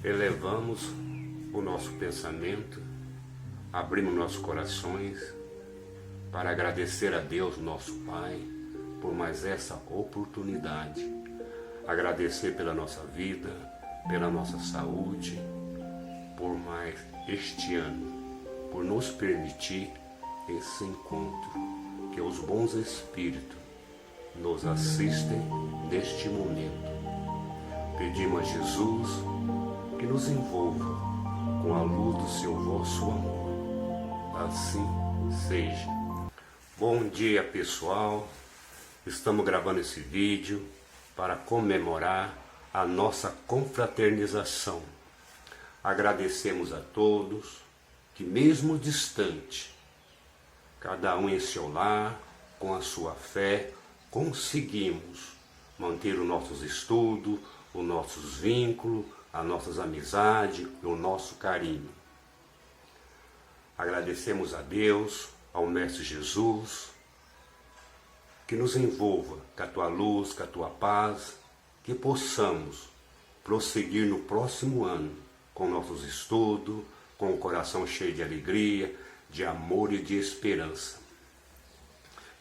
elevamos o nosso pensamento, abrimos nossos corações para agradecer a Deus, nosso Pai, por mais essa oportunidade. Agradecer pela nossa vida, pela nossa saúde, por mais este ano, por nos permitir esse encontro, que os bons espíritos nos assistem neste momento. Pedimos a Jesus que nos envolva com a luz do seu vosso amor. Assim seja. Bom dia, pessoal. Estamos gravando esse vídeo para comemorar a nossa confraternização. Agradecemos a todos que, mesmo distante, cada um em seu lar, com a sua fé, conseguimos manter os nossos estudos, os nossos vínculos, as nossas amizades e o nosso carinho. Agradecemos a Deus, ao Mestre Jesus, que nos envolva com a tua luz, com a tua paz, que possamos prosseguir no próximo ano com nossos estudos, com o coração cheio de alegria, de amor e de esperança.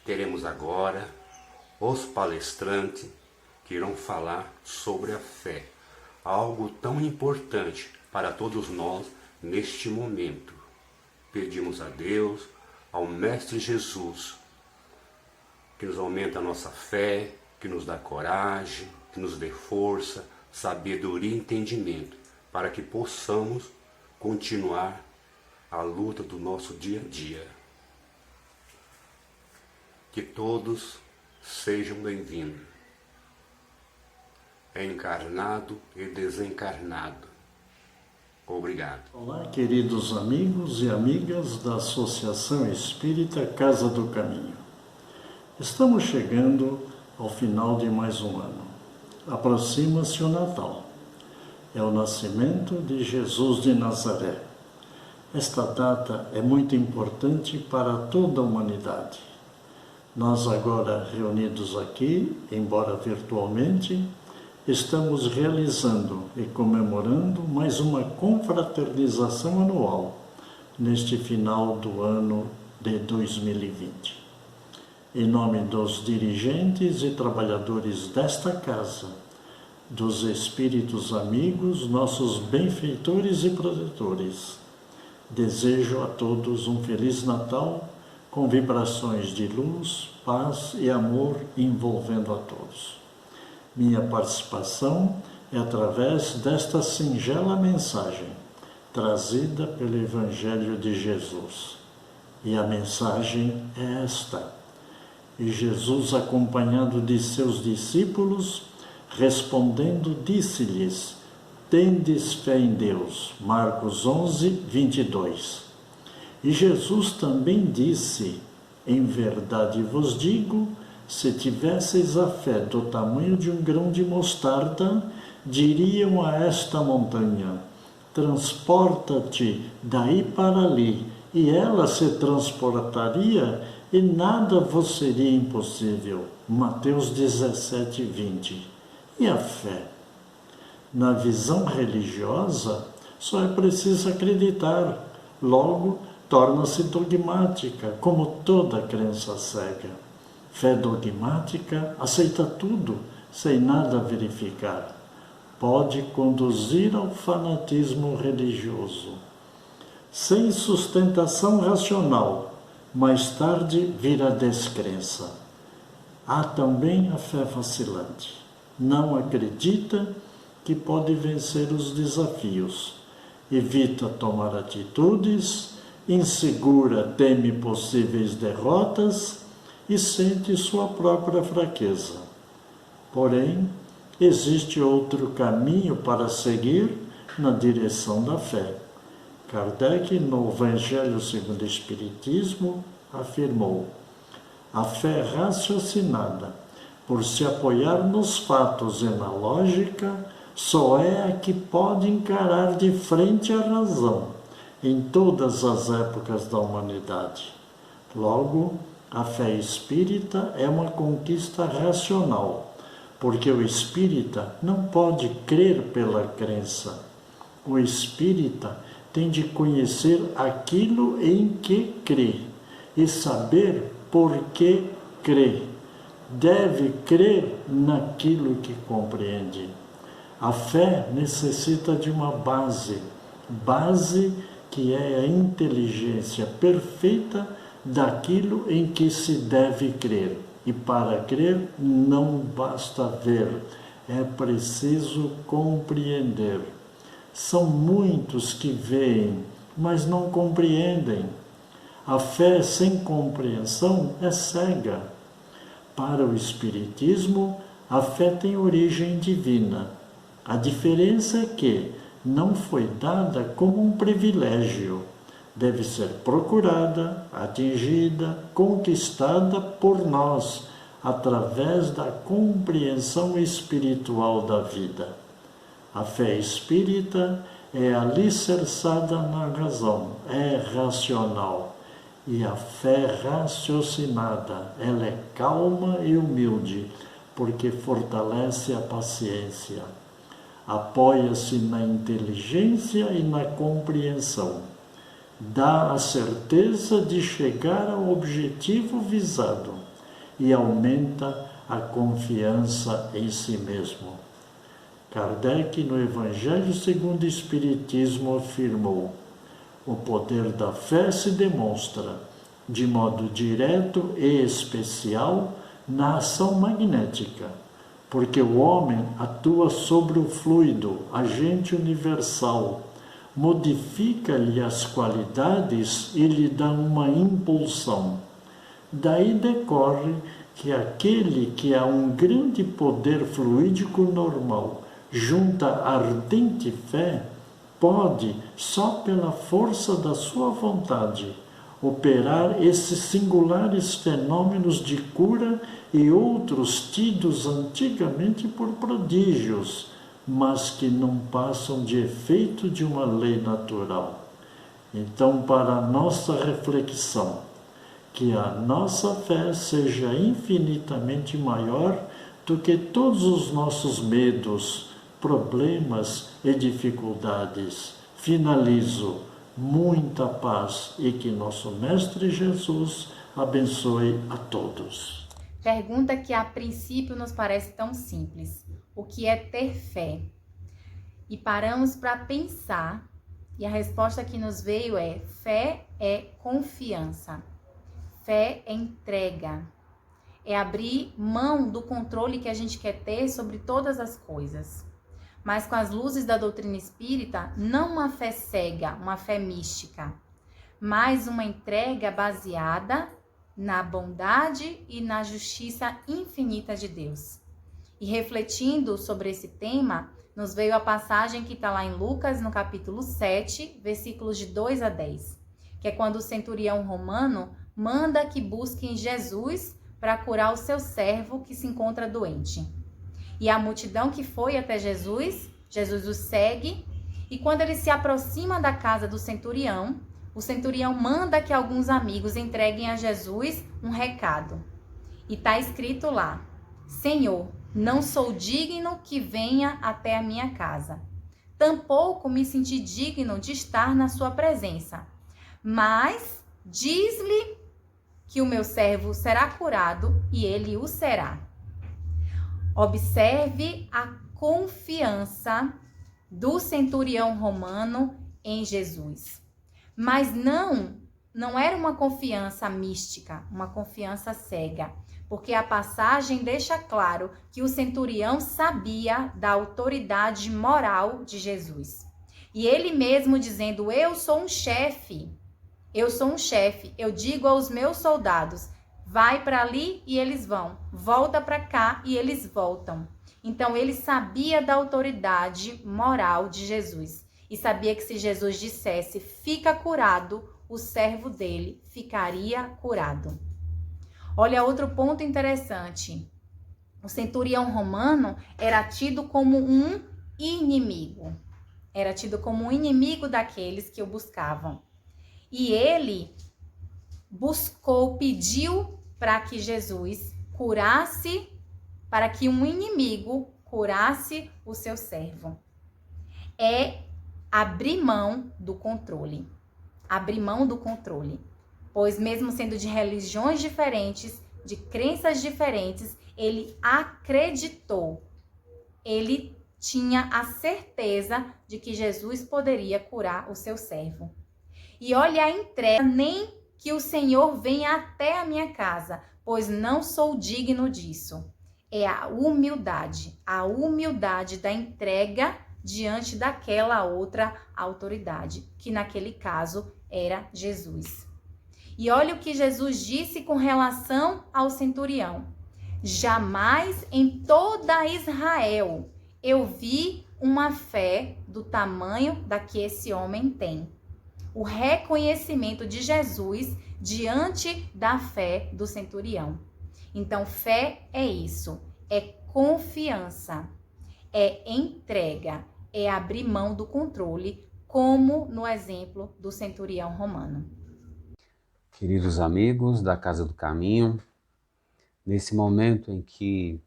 Teremos agora os palestrantes que irão falar sobre a fé, algo tão importante para todos nós neste momento. Pedimos a Deus, ao Mestre Jesus, que nos aumente a nossa fé, que nos dá coragem, que nos dê força, sabedoria e entendimento, para que possamos continuar a luta do nosso dia a dia. Que todos sejam bem-vindos, encarnado e desencarnado. Obrigado. Olá, queridos amigos e amigas da Associação Espírita Casa do Caminho. Estamos chegando ao final de mais um ano. Aproxima-se o Natal. É o nascimento de Jesus de Nazaré. Esta data é muito importante para toda a humanidade. Nós agora reunidos aqui, embora virtualmente, estamos realizando e comemorando mais uma confraternização anual neste final do ano de 2020. Em nome dos dirigentes e trabalhadores desta casa, dos espíritos amigos, nossos benfeitores e protetores, desejo a todos um Feliz Natal com vibrações de luz, paz e amor envolvendo a todos. Minha participação é através desta singela mensagem trazida pelo Evangelho de Jesus. E a mensagem é esta: e Jesus, acompanhado de seus discípulos, respondendo, disse-lhes: tendes fé em Deus. Marcos 11, 22. E Jesus também disse: em verdade vos digo, se tivesseis a fé do tamanho de um grão de mostarda, diriam a esta montanha: transporta-te daí para ali, e ela se transportaria, e nada vos seria impossível. Mateus 17, 20. E a fé? Na visão religiosa, só é preciso acreditar. Logo, torna-se dogmática, como toda crença cega. Fé dogmática aceita tudo, sem nada verificar. Pode conduzir ao fanatismo religioso. Sem sustentação racional, mais tarde vira descrença. Há também a fé vacilante. Não acredita que pode vencer os desafios. Evita tomar atitudes, insegura teme possíveis derrotas e sente sua própria fraqueza. Porém, existe outro caminho para seguir na direção da fé. Kardec, no Evangelho segundo o Espiritismo, afirmou: a fé raciocinada, por se apoiar nos fatos e na lógica, só é a que pode encarar de frente a razão em todas as épocas da humanidade. Logo, a fé espírita é uma conquista racional, porque o espírita não pode crer pela crença. O espírita tem de conhecer aquilo em que crê e saber por que crê. Deve crer naquilo que compreende. A fé necessita de uma base que é a inteligência perfeita daquilo em que se deve crer. E para crer não basta ver, é preciso compreender. São muitos que veem, mas não compreendem. A fé sem compreensão é cega. Para o Espiritismo, a fé tem origem divina. A diferença é que não foi dada como um privilégio. Deve ser procurada, atingida, conquistada por nós, através da compreensão espiritual da vida. A fé espírita é alicerçada na razão, é racional. E a fé raciocinada, ela é calma e humilde, porque fortalece a paciência. Apoia-se na inteligência e na compreensão. Dá a certeza de chegar ao objetivo visado e aumenta a confiança em si mesmo. Kardec, no Evangelho segundo o Espiritismo, afirmou: o poder da fé se demonstra, de modo direto e especial, na ação magnética, porque o homem atua sobre o fluido, agente universal, modifica-lhe as qualidades e lhe dá uma impulsão. Daí decorre que aquele que há um grande poder fluídico normal junta ardente fé, pode, só pela força da sua vontade, operar esses singulares fenômenos de cura e outros tidos antigamente por prodígios, mas que não passam de efeito de uma lei natural. Então, para a nossa reflexão, que a nossa fé seja infinitamente maior do que todos os nossos medos, problemas e dificuldades. Finalizo. Muita paz e que nosso Mestre Jesus abençoe a todos. Pergunta que a princípio nos parece tão simples. O que é ter fé? E paramos para pensar e a resposta que nos veio é: fé é confiança, fé é entrega, é abrir mão do controle que a gente quer ter sobre todas as coisas. Mas com as luzes da doutrina espírita, não uma fé cega, uma fé mística, mas uma entrega baseada na bondade e na justiça infinita de Deus. E refletindo sobre esse tema, nos veio a passagem que está lá em Lucas, no capítulo 7, versículos de 2 a 10, que é quando o centurião romano manda que busquem Jesus para curar o seu servo que se encontra doente. E a multidão que foi até Jesus o segue, e quando ele se aproxima da casa do centurião, o centurião manda que alguns amigos entreguem a Jesus um recado. E está escrito lá: Senhor, não sou digno que venha até a minha casa. Tampouco me senti digno de estar na sua presença. Mas diz-lhe que o meu servo será curado e ele o será. Observe a confiança do centurião romano em Jesus. Mas não era uma confiança mística, uma confiança cega, porque a passagem deixa claro que o centurião sabia da autoridade moral de Jesus. E ele mesmo dizendo: eu sou um chefe, eu digo aos meus soldados, vai para ali e eles vão, volta para cá e eles voltam. Então ele sabia da autoridade moral de Jesus e sabia que se Jesus dissesse fica curado, o servo dele ficaria curado. Olha outro ponto interessante. O centurião romano era tido como um inimigo. Era tido como um inimigo daqueles que o buscavam. E ele pediu para que Jesus curasse, para que um inimigo curasse o seu servo. É abrir mão do controle. Abrir mão do controle. Pois mesmo sendo de religiões diferentes, de crenças diferentes, ele acreditou. Ele tinha a certeza de que Jesus poderia curar o seu servo. E olha a entrega, nem que o Senhor venha até a minha casa, pois não sou digno disso. É a humildade da entrega diante daquela outra autoridade, que naquele caso era Jesus. E olha o que Jesus disse com relação ao centurião. Jamais em toda Israel eu vi uma fé do tamanho da que esse homem tem. O reconhecimento de Jesus diante da fé do centurião. Então, fé é isso, é confiança, é entrega, é abrir mão do controle, como no exemplo do centurião romano. Queridos amigos da Casa do Caminho, nesse momento em que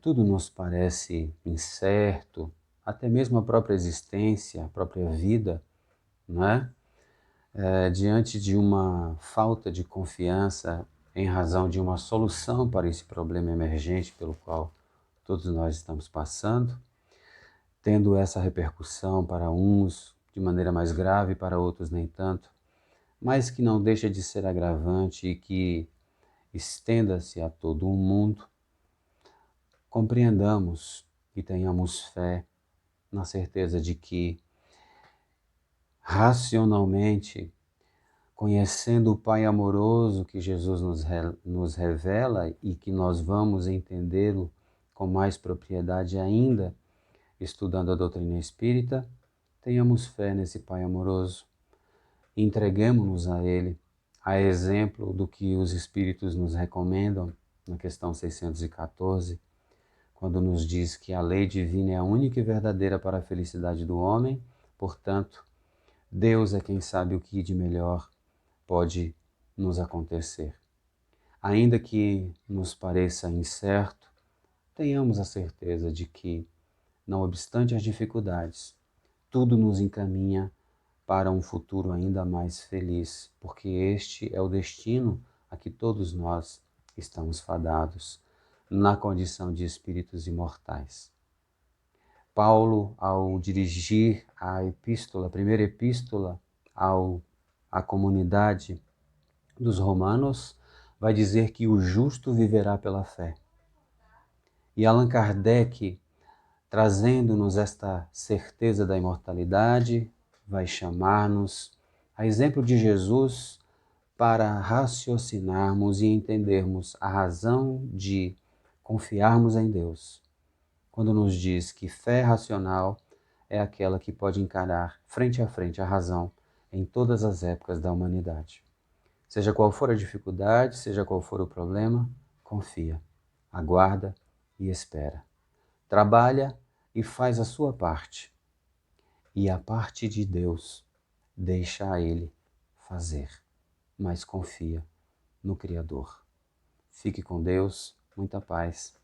tudo nos parece incerto, até mesmo a própria existência, a própria vida, não é? Diante de uma falta de confiança em razão de uma solução para esse problema emergente pelo qual todos nós estamos passando, tendo essa repercussão para uns de maneira mais grave, para outros nem tanto, mas que não deixa de ser agravante e que estenda-se a todo o mundo, compreendamos e tenhamos fé na certeza de que, racionalmente, conhecendo o Pai amoroso que Jesus nos revela e que nós vamos entendê-lo com mais propriedade ainda, estudando a doutrina espírita, tenhamos fé nesse Pai amoroso, entreguemo-nos a Ele, a exemplo do que os Espíritos nos recomendam na questão 614, quando nos diz que a lei divina é a única e verdadeira para a felicidade do homem, portanto, Deus é quem sabe o que de melhor pode nos acontecer. Ainda que nos pareça incerto, tenhamos a certeza de que, não obstante as dificuldades, tudo nos encaminha para um futuro ainda mais feliz, porque este é o destino a que todos nós estamos fadados, na condição de espíritos imortais. Paulo, ao dirigir a primeira epístola à comunidade dos romanos, vai dizer que o justo viverá pela fé. E Allan Kardec, trazendo-nos esta certeza da imortalidade, vai chamar-nos, a exemplo de Jesus, para raciocinarmos e entendermos a razão de confiarmos em Deus, quando nos diz que fé racional é aquela que pode encarar frente a frente a razão em todas as épocas da humanidade. Seja qual for a dificuldade, seja qual for o problema, confia, aguarda e espera. Trabalha e faz a sua parte. E a parte de Deus deixa a Ele fazer, mas confia no Criador. Fique com Deus, muita paz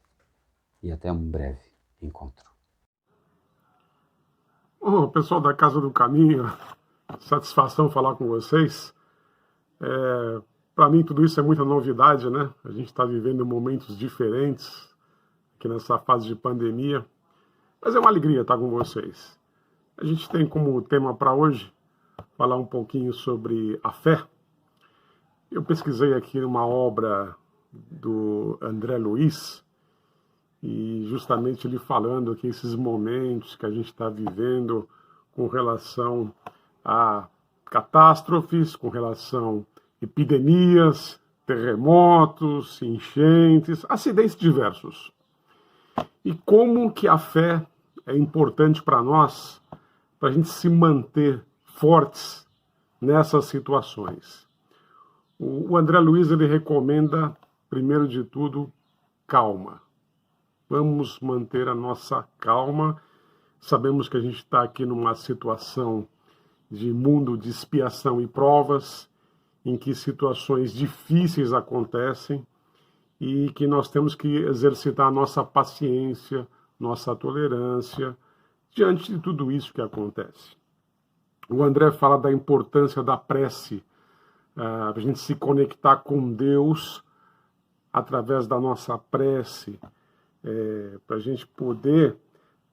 e até um breve encontro. Pessoal da Casa do Caminho, satisfação falar com vocês. Para mim tudo isso é muita novidade, né? A gente está vivendo momentos diferentes aqui nessa fase de pandemia, mas é uma alegria estar com vocês. A gente tem como tema para hoje falar um pouquinho sobre a fé. Eu pesquisei aqui uma obra do André Luiz, e justamente ele falando que esses momentos que a gente está vivendo com relação a catástrofes, com relação a epidemias, terremotos, enchentes, acidentes diversos. E como que a fé é importante para nós, para a gente se manter fortes nessas situações. O André Luiz, ele recomenda, primeiro de tudo, calma. Vamos manter a nossa calma. Sabemos que a gente está aqui numa situação de mundo de expiação e provas, em que situações difíceis acontecem e que nós temos que exercitar a nossa paciência, nossa tolerância, diante de tudo isso que acontece. O André fala da importância da prece, para a gente se conectar com Deus através da nossa prece, para a gente poder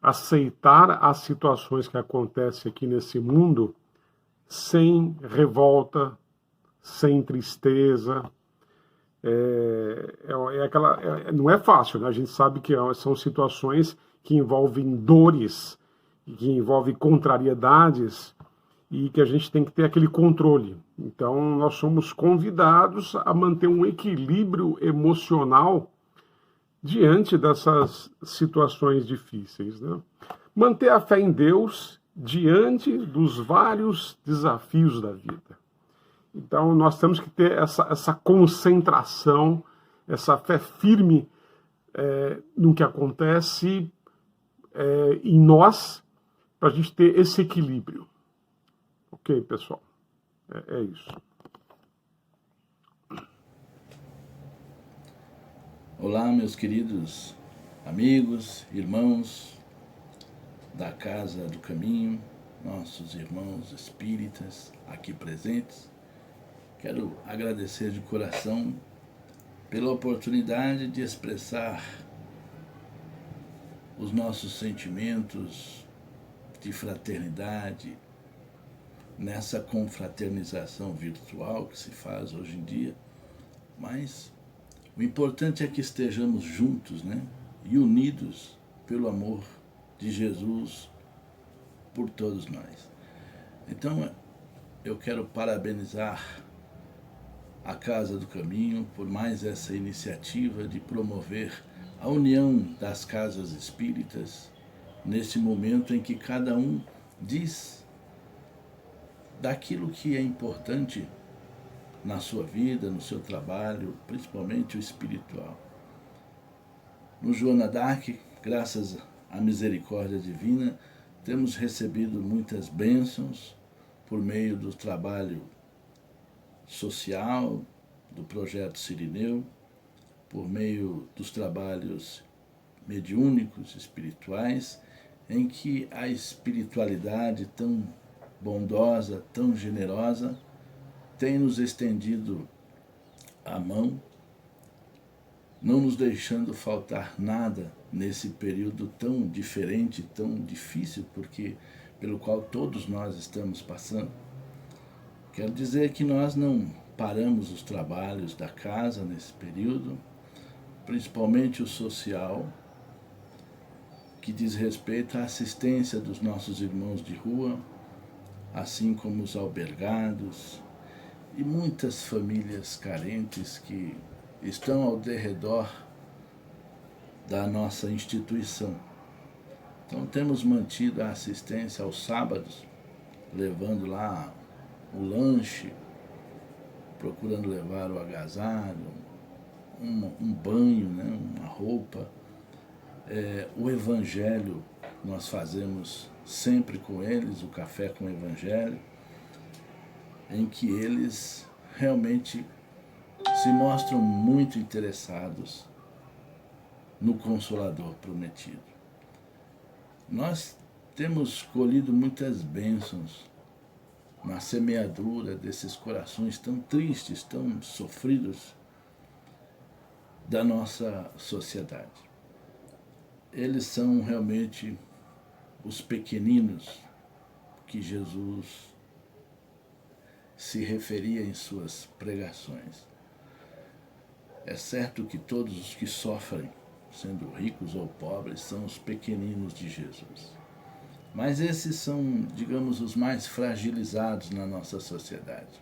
aceitar as situações que acontecem aqui nesse mundo sem revolta, sem tristeza. Não é fácil, né? A gente sabe que são situações que envolvem dores, que envolvem contrariedades, e que a gente tem que ter aquele controle. Então, nós somos convidados a manter um equilíbrio emocional diante dessas situações difíceis, né? Manter a fé em Deus diante dos vários desafios da vida. Então, nós temos que ter essa concentração, essa fé firme no que acontece em nós, para a gente ter esse equilíbrio. Ok, pessoal? É isso. Olá, meus queridos amigos, irmãos da Casa do Caminho, nossos irmãos espíritas aqui presentes. Quero agradecer de coração pela oportunidade de expressar os nossos sentimentos de fraternidade nessa confraternização virtual que se faz hoje em dia, mas o importante é que estejamos juntos, né? E unidos pelo amor de Jesus por todos nós. Então, eu quero parabenizar a Casa do Caminho por mais essa iniciativa de promover a união das casas espíritas nesse momento em que cada um diz daquilo que é importante na sua vida, no seu trabalho, principalmente o espiritual. No Joana d'Arc, graças à misericórdia divina, temos recebido muitas bênçãos por meio do trabalho social, do projeto Sirineu, por meio dos trabalhos mediúnicos, espirituais, em que a espiritualidade tão bondosa, tão generosa, tem nos estendido a mão, não nos deixando faltar nada nesse período tão diferente, tão difícil, pelo qual todos nós estamos passando. Quero dizer que nós não paramos os trabalhos da casa nesse período, principalmente o social, que diz respeito à assistência dos nossos irmãos de rua, assim como os albergados e muitas famílias carentes que estão ao derredor da nossa instituição. Então temos mantido a assistência aos sábados, levando lá o lanche, procurando levar o agasalho, um banho, né, uma roupa. O evangelho nós fazemos sempre com eles, o café com o evangelho, em que eles realmente se mostram muito interessados no Consolador prometido. Nós temos colhido muitas bênçãos na semeadura desses corações tão tristes, tão sofridos da nossa sociedade. Eles são realmente os pequeninos que Jesus se referia em suas pregações. É certo que todos os que sofrem, sendo ricos ou pobres, são os pequeninos de Jesus. Mas esses são, digamos, os mais fragilizados na nossa sociedade.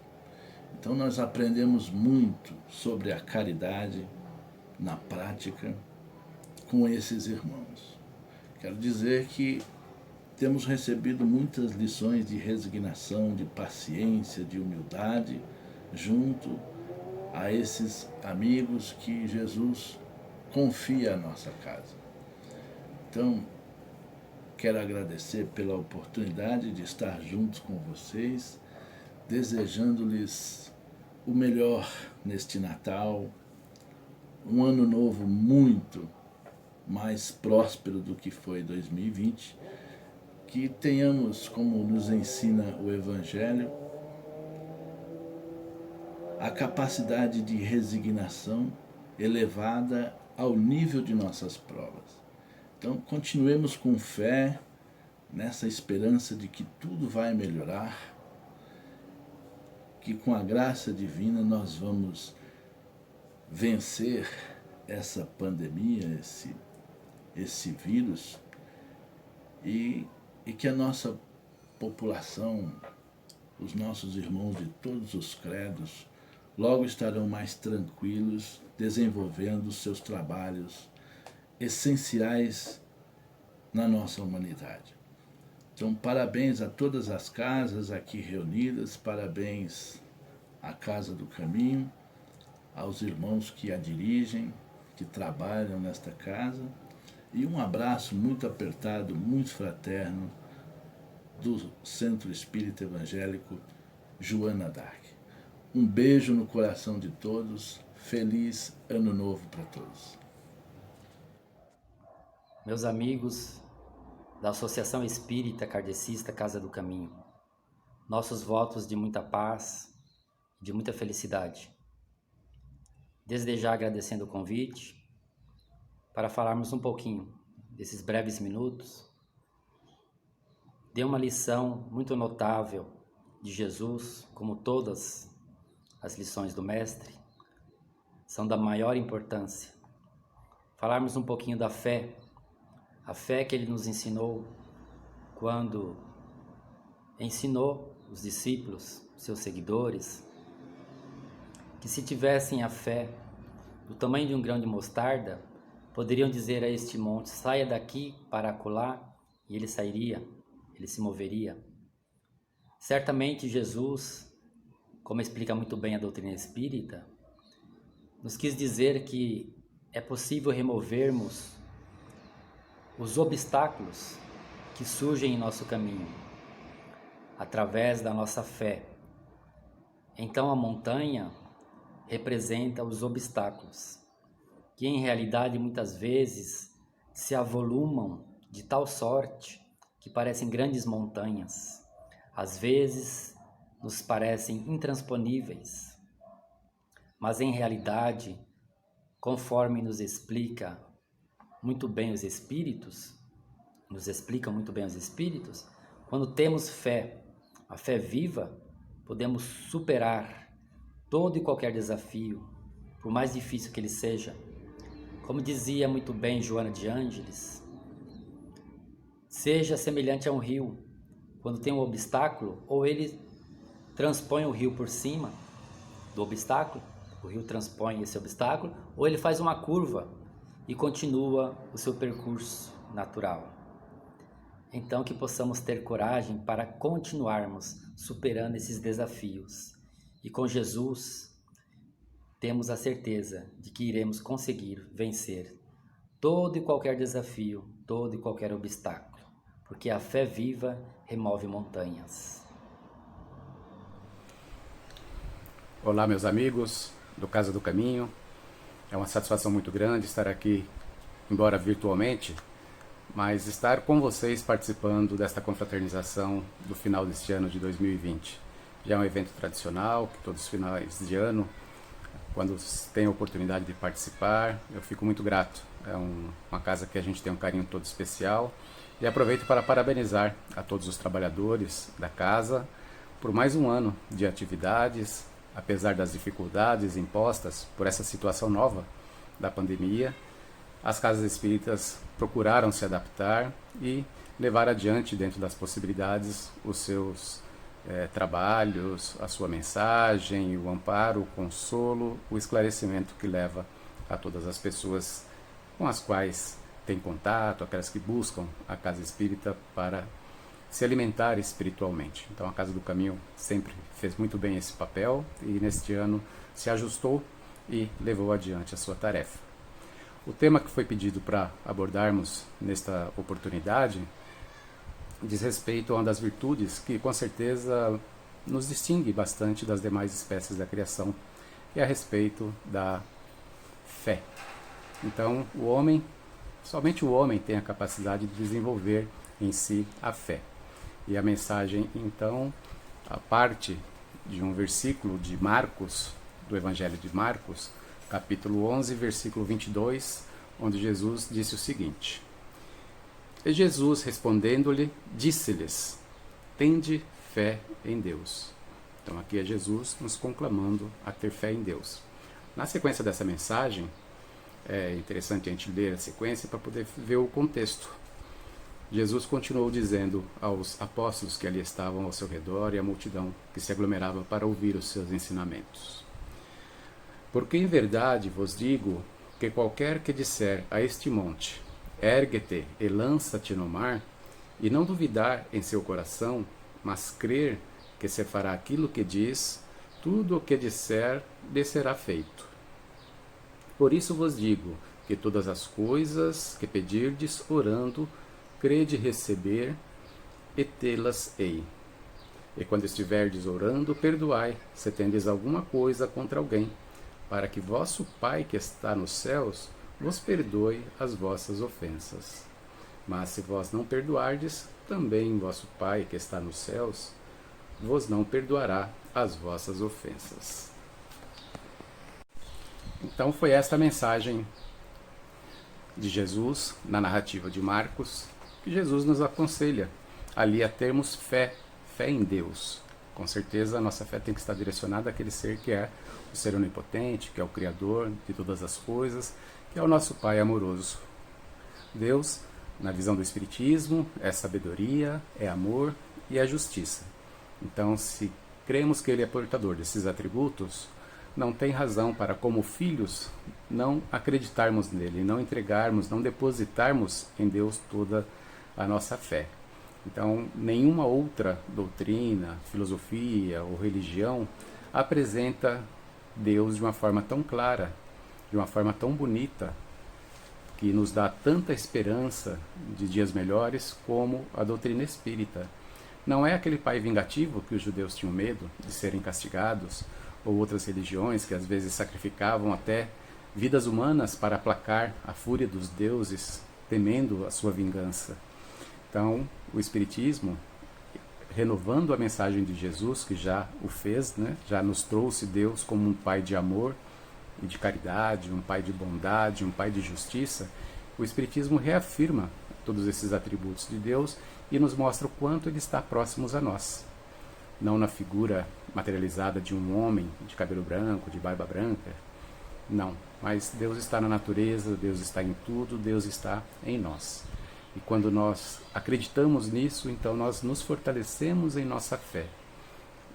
Então nós aprendemos muito sobre a caridade na prática com esses irmãos. Quero dizer que temos recebido muitas lições de resignação, de paciência, de humildade, junto a esses amigos que Jesus confia à nossa casa. Então, quero agradecer pela oportunidade de estar juntos com vocês, desejando-lhes o melhor neste Natal, um ano novo muito mais próspero do que foi 2020, que tenhamos, como nos ensina o Evangelho, a capacidade de resignação elevada ao nível de nossas provas. Então, continuemos com fé, nessa esperança de que tudo vai melhorar, que com a graça divina nós vamos vencer essa pandemia, esse vírus, e que a nossa população, os nossos irmãos de todos os credos, logo estarão mais tranquilos, desenvolvendo seus trabalhos essenciais na nossa humanidade. Então, parabéns a todas as casas aqui reunidas, parabéns à Casa do Caminho, aos irmãos que a dirigem, que trabalham nesta casa, e um abraço muito apertado, muito fraterno, do Centro Espírita Evangélico Joana d'Arc. Um beijo no coração de todos, feliz Ano Novo para todos. Meus amigos da Associação Espírita Kardecista Casa do Caminho, nossos votos de muita paz, de muita felicidade. Desde já agradecendo o convite para falarmos um pouquinho desses breves minutos de uma lição muito notável de Jesus, como todas as lições do Mestre, são da maior importância. Falarmos um pouquinho da fé, a fé que ele nos ensinou quando ensinou os discípulos, seus seguidores, que se tivessem a fé do tamanho de um grão de mostarda, poderiam dizer a este monte, saia daqui para acolá, e ele sairia, ele se moveria. Certamente Jesus, como explica muito bem a doutrina espírita, nos quis dizer que é possível removermos os obstáculos que surgem em nosso caminho, através da nossa fé. Então a montanha representa os obstáculos, que em realidade muitas vezes se avolumam de tal sorte que parecem grandes montanhas, às vezes nos parecem intransponíveis, mas em realidade, conforme nos explica muito bem os Espíritos, quando temos fé, a fé viva, podemos superar todo e qualquer desafio, por mais difícil que ele seja. Como dizia muito bem Joana de Ângeles, seja semelhante a um rio. Quando tem um obstáculo, ou ele transpõe o rio por cima do obstáculo, o rio transpõe esse obstáculo, ou ele faz uma curva e continua o seu percurso natural. Então que possamos ter coragem para continuarmos superando esses desafios. E com Jesus, temos a certeza de que iremos conseguir vencer todo e qualquer desafio, todo e qualquer obstáculo, porque a fé viva remove montanhas. Olá, meus amigos do Casa do Caminho. É uma satisfação muito grande estar aqui, embora virtualmente, mas estar com vocês participando desta confraternização do final deste ano de 2020. Já é um evento tradicional, que todos os finais de ano, quando tem a oportunidade de participar, eu fico muito grato. É uma casa que a gente tem um carinho todo especial. E aproveito para parabenizar a todos os trabalhadores da casa por mais um ano de atividades, apesar das dificuldades impostas por essa situação nova da pandemia. As casas espíritas procuraram se adaptar e levar adiante, dentro das possibilidades, os seus trabalhos, a sua mensagem, o amparo, o consolo, o esclarecimento que leva a todas as pessoas com as quais tem contato, aquelas que buscam a casa espírita para se alimentar espiritualmente. Então a Casa do Caminho sempre fez muito bem esse papel e neste ano se ajustou e levou adiante a sua tarefa. O tema que foi pedido para abordarmos nesta oportunidade diz respeito a uma das virtudes que com certeza nos distingue bastante das demais espécies da criação, e a respeito da fé. Então, somente o homem tem a capacidade de desenvolver em si a fé. E a mensagem, então, a parte de um versículo de Marcos, do Evangelho de Marcos, capítulo 11, versículo 22, onde Jesus disse o seguinte: E Jesus, respondendo-lhe, disse-lhes: Tende fé em Deus. Então aqui é Jesus nos conclamando a ter fé em Deus. Na sequência dessa mensagem, é interessante a gente ler a sequência para poder ver o contexto. Jesus continuou dizendo aos apóstolos que ali estavam ao seu redor e à multidão que se aglomerava para ouvir os seus ensinamentos: Porque em verdade vos digo que qualquer que disser a este monte, ergue-te e lança-te no mar, e não duvidar em seu coração, mas crer que se fará aquilo que diz, tudo o que disser lhe será feito. Por isso vos digo que todas as coisas que pedirdes orando, crede receber, e tê-las-ei. E quando estiverdes orando, perdoai, se tendes alguma coisa contra alguém, para que vosso Pai que está nos céus vos perdoe as vossas ofensas. Mas se vós não perdoardes, também vosso Pai que está nos céus vos não perdoará as vossas ofensas. Então foi esta a mensagem de Jesus na narrativa de Marcos, que Jesus nos aconselha ali a termos fé em Deus. Com certeza a nossa fé tem que estar direcionada àquele ser que é o ser onipotente, que é o Criador de todas as coisas, que é o nosso Pai amoroso. Deus, na visão do Espiritismo, é sabedoria, é amor e é justiça. Então, se cremos que Ele é portador desses atributos, não tem razão para, como filhos, não acreditarmos nele, não entregarmos, não depositarmos em Deus toda a nossa fé. Então, nenhuma outra doutrina, filosofia ou religião apresenta Deus de uma forma tão clara, de uma forma tão bonita, que nos dá tanta esperança de dias melhores como a doutrina espírita. Não é aquele pai vingativo que os judeus tinham medo de serem castigados, ou outras religiões que às vezes sacrificavam até vidas humanas para aplacar a fúria dos deuses, temendo a sua vingança. Então, o Espiritismo, renovando a mensagem de Jesus, que já o fez, já nos trouxe Deus como um pai de amor e de caridade, um pai de bondade, um pai de justiça, o Espiritismo reafirma todos esses atributos de Deus e nos mostra o quanto Ele está próximo a nós. Não na figura materializada de um homem de cabelo branco, de barba branca, não. Mas Deus está na natureza, Deus está em tudo, Deus está em nós. E quando nós acreditamos nisso, então nós nos fortalecemos em nossa fé.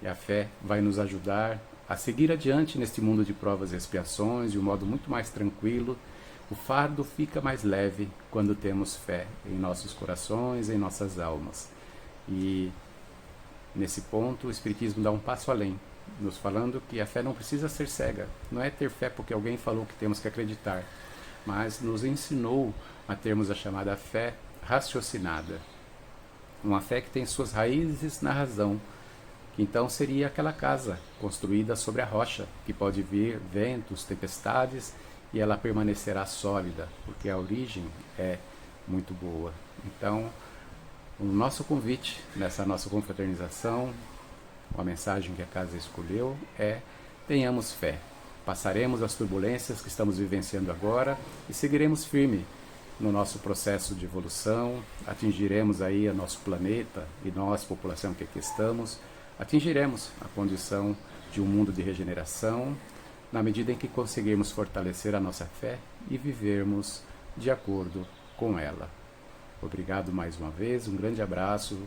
E a fé vai nos ajudar a seguir adiante neste mundo de provas e expiações de um modo muito mais tranquilo. O fardo fica mais leve quando temos fé em nossos corações, em nossas almas. E nesse ponto o Espiritismo dá um passo além, nos falando que a fé não precisa ser cega. Não é ter fé porque alguém falou que temos que acreditar, mas nos ensinou a termos a chamada fé raciocinada. Uma fé que tem suas raízes na razão, que então seria aquela casa construída sobre a rocha, que pode vir ventos, tempestades, e ela permanecerá sólida, porque a origem é muito boa. Então, o nosso convite nessa nossa confraternização, a mensagem que a casa escolheu é: tenhamos fé, passaremos as turbulências que estamos vivenciando agora e seguiremos firme no nosso processo de evolução, atingiremos aí o nosso planeta e nós, população que aqui estamos, atingiremos a condição de um mundo de regeneração, na medida em que conseguirmos fortalecer a nossa fé e vivermos de acordo com ela. Obrigado mais uma vez, um grande abraço,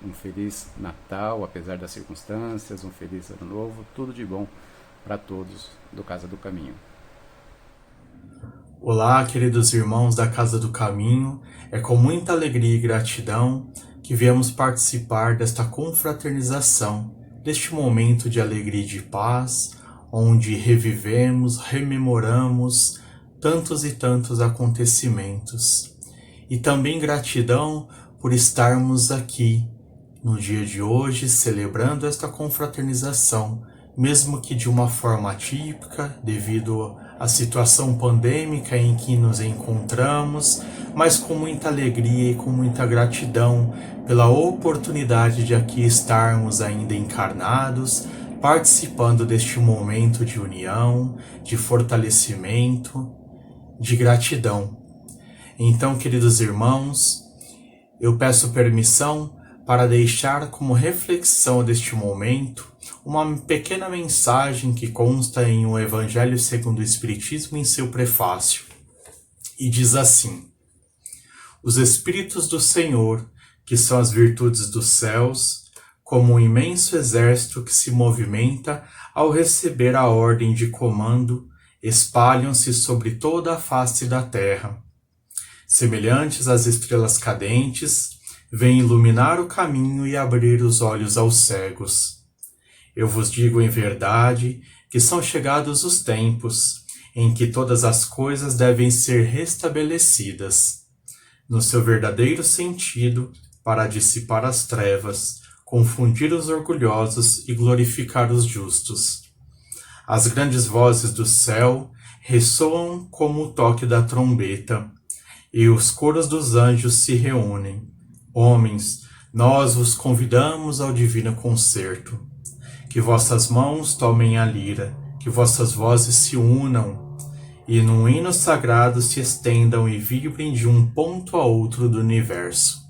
um feliz Natal, apesar das circunstâncias, um feliz Ano Novo, tudo de bom para todos do Casa do Caminho. Olá, queridos irmãos da Casa do Caminho, é com muita alegria e gratidão que viemos participar desta confraternização, deste momento de alegria e de paz, onde revivemos, rememoramos tantos e tantos acontecimentos. E também gratidão por estarmos aqui no dia de hoje celebrando esta confraternização, mesmo que de uma forma atípica, devido a situação pandêmica em que nos encontramos, mas com muita alegria e com muita gratidão pela oportunidade de aqui estarmos ainda encarnados, participando deste momento de união, de fortalecimento, de gratidão. Então, queridos irmãos, eu peço permissão para deixar como reflexão deste momento uma pequena mensagem que consta em O Evangelho segundo o Espiritismo em seu prefácio. E diz assim: os Espíritos do Senhor, que são as virtudes dos céus, como um imenso exército que se movimenta ao receber a ordem de comando, espalham-se sobre toda a face da terra. Semelhantes às estrelas cadentes, vêm iluminar o caminho e abrir os olhos aos cegos. Eu vos digo em verdade que são chegados os tempos em que todas as coisas devem ser restabelecidas, no seu verdadeiro sentido, para dissipar as trevas, confundir os orgulhosos e glorificar os justos. As grandes vozes do céu ressoam como o toque da trombeta, e os coros dos anjos se reúnem. Homens, nós vos convidamos ao divino concerto. Que vossas mãos tomem a lira, que vossas vozes se unam, e num hino sagrado se estendam e vibrem de um ponto a outro do universo.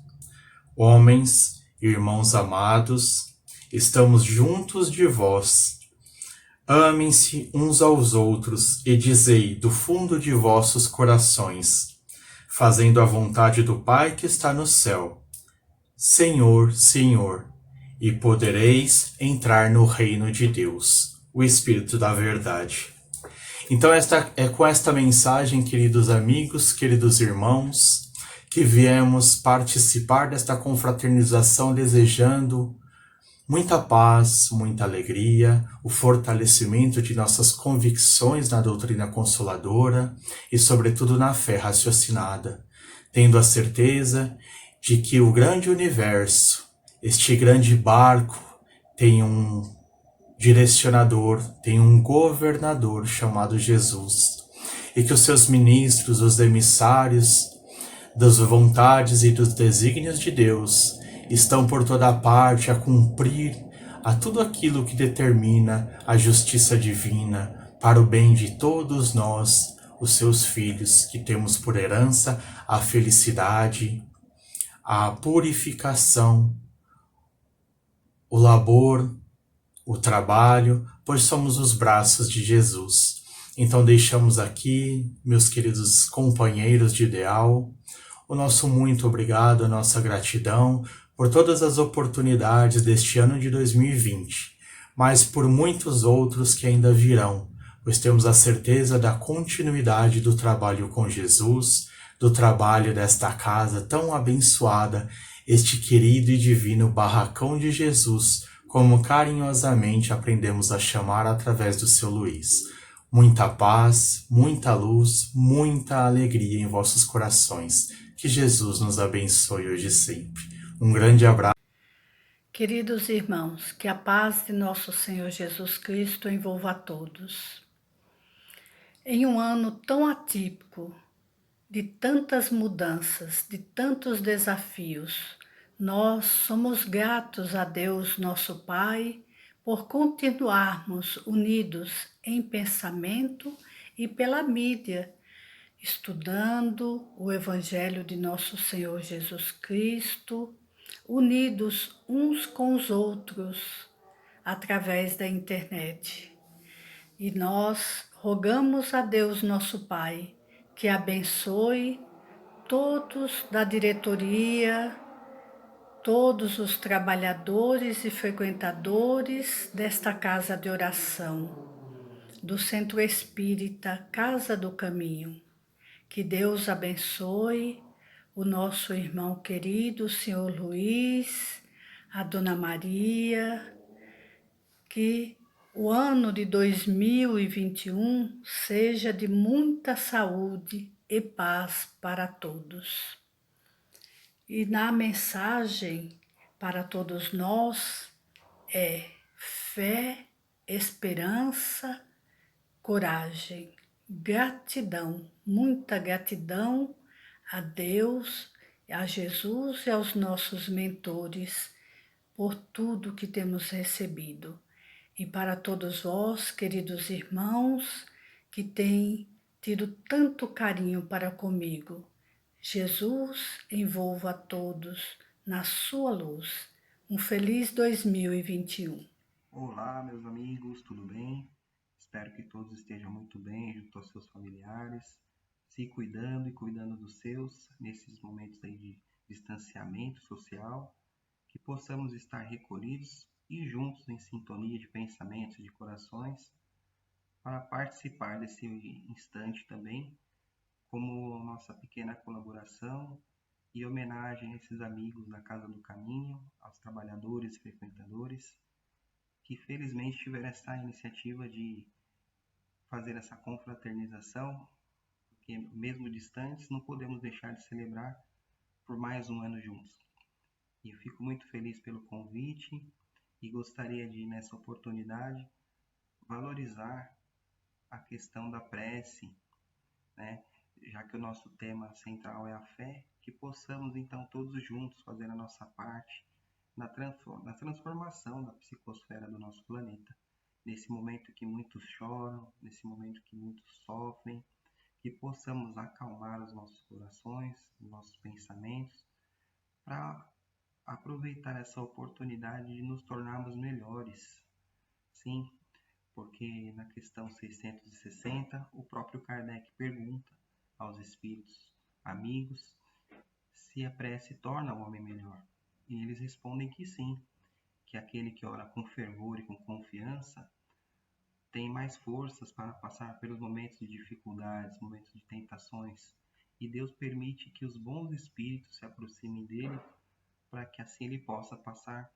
Homens, irmãos amados, estamos juntos de vós. Amem-se uns aos outros e dizei do fundo de vossos corações, fazendo a vontade do Pai que está no céu: Senhor, Senhor, e podereis entrar no reino de Deus, o Espírito da Verdade. Então é com esta mensagem, queridos amigos, queridos irmãos, que viemos participar desta confraternização desejando muita paz, muita alegria, o fortalecimento de nossas convicções na doutrina consoladora e, sobretudo, na fé raciocinada, tendo a certeza de que o grande universo, este grande barco, tem um direcionador, tem um governador chamado Jesus, e que os seus ministros, os emissários das vontades e dos desígnios de Deus, estão por toda parte a cumprir a tudo aquilo que determina a justiça divina para o bem de todos nós, os seus filhos, que temos por herança a felicidade, a purificação, o labor, o trabalho, pois somos os braços de Jesus. Então deixamos aqui, meus queridos companheiros de ideal, o nosso muito obrigado, a nossa gratidão por todas as oportunidades deste ano de 2020, mas por muitos outros que ainda virão, pois temos a certeza da continuidade do trabalho com Jesus, do trabalho desta casa tão abençoada, este querido e divino barracão de Jesus, como carinhosamente aprendemos a chamar através do seu Luiz. Muita paz, muita luz, muita alegria em vossos corações. Que Jesus nos abençoe hoje e sempre. Um grande abraço. Queridos irmãos, que a paz de nosso Senhor Jesus Cristo envolva a todos. Em um ano tão atípico, de tantas mudanças, de tantos desafios, nós somos gratos a Deus, nosso Pai, por continuarmos unidos em pensamento e pela mídia, estudando o Evangelho de nosso Senhor Jesus Cristo, unidos uns com os outros através da internet. E nós rogamos a Deus, nosso Pai, que abençoe todos da diretoria, todos os trabalhadores e frequentadores desta casa de oração, do Centro Espírita Casa do Caminho. Que Deus abençoe o nosso irmão querido, o senhor Luiz, a dona Maria, que o ano de 2021 seja de muita saúde e paz para todos. E na mensagem para todos nós é fé, esperança, coragem. gratidão, muita gratidão a Deus, a Jesus e aos nossos mentores por tudo que temos recebido. E para todos vós, queridos irmãos, que têm tido tanto carinho para comigo, Jesus envolva a todos na sua luz. Um feliz 2021. Olá, meus amigos, tudo bem? Espero que todos estejam muito bem junto aos seus familiares, se cuidando e cuidando dos seus nesses momentos aí de distanciamento social, que possamos estar recolhidos e juntos em sintonia de pensamentos e de corações para participar desse instante também, como nossa pequena colaboração e homenagem a esses amigos da Casa do Caminho, aos trabalhadores e frequentadores, que felizmente tiveram essa iniciativa de fazer essa confraternização, porque mesmo distantes não podemos deixar de celebrar por mais um ano juntos. E eu fico muito feliz pelo convite e gostaria de, nessa oportunidade, valorizar a questão da prece, né? Já que o nosso tema central é a fé, que possamos então todos juntos fazer a nossa parte na transformação da psicosfera do nosso planeta. Nesse momento que muitos choram, nesse momento que muitos sofrem, que possamos acalmar os nossos corações, os nossos pensamentos, para aproveitar essa oportunidade de nos tornarmos melhores. Sim, porque na questão 660, o próprio Kardec pergunta aos espíritos amigos se a prece torna o homem melhor. E eles respondem que sim, que aquele que ora com fervor e com confiança tem mais forças para passar pelos momentos de dificuldades, momentos de tentações. E Deus permite que os bons espíritos se aproximem dele para que assim ele possa passar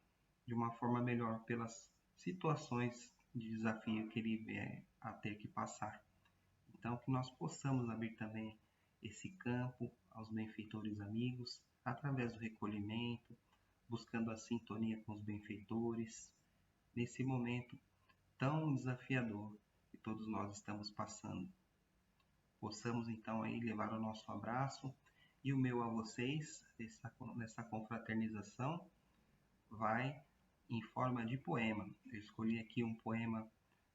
de uma forma melhor pelas situações de desafio que ele vier a ter que passar. Então, que nós possamos abrir também esse campo aos benfeitores amigos, através do recolhimento, buscando a sintonia com os benfeitores, nesse momento tão desafiador que todos nós estamos passando. Possamos então aí levar o nosso abraço e o meu a vocês, nessa confraternização, vai em forma de poema. Eu escolhi aqui um poema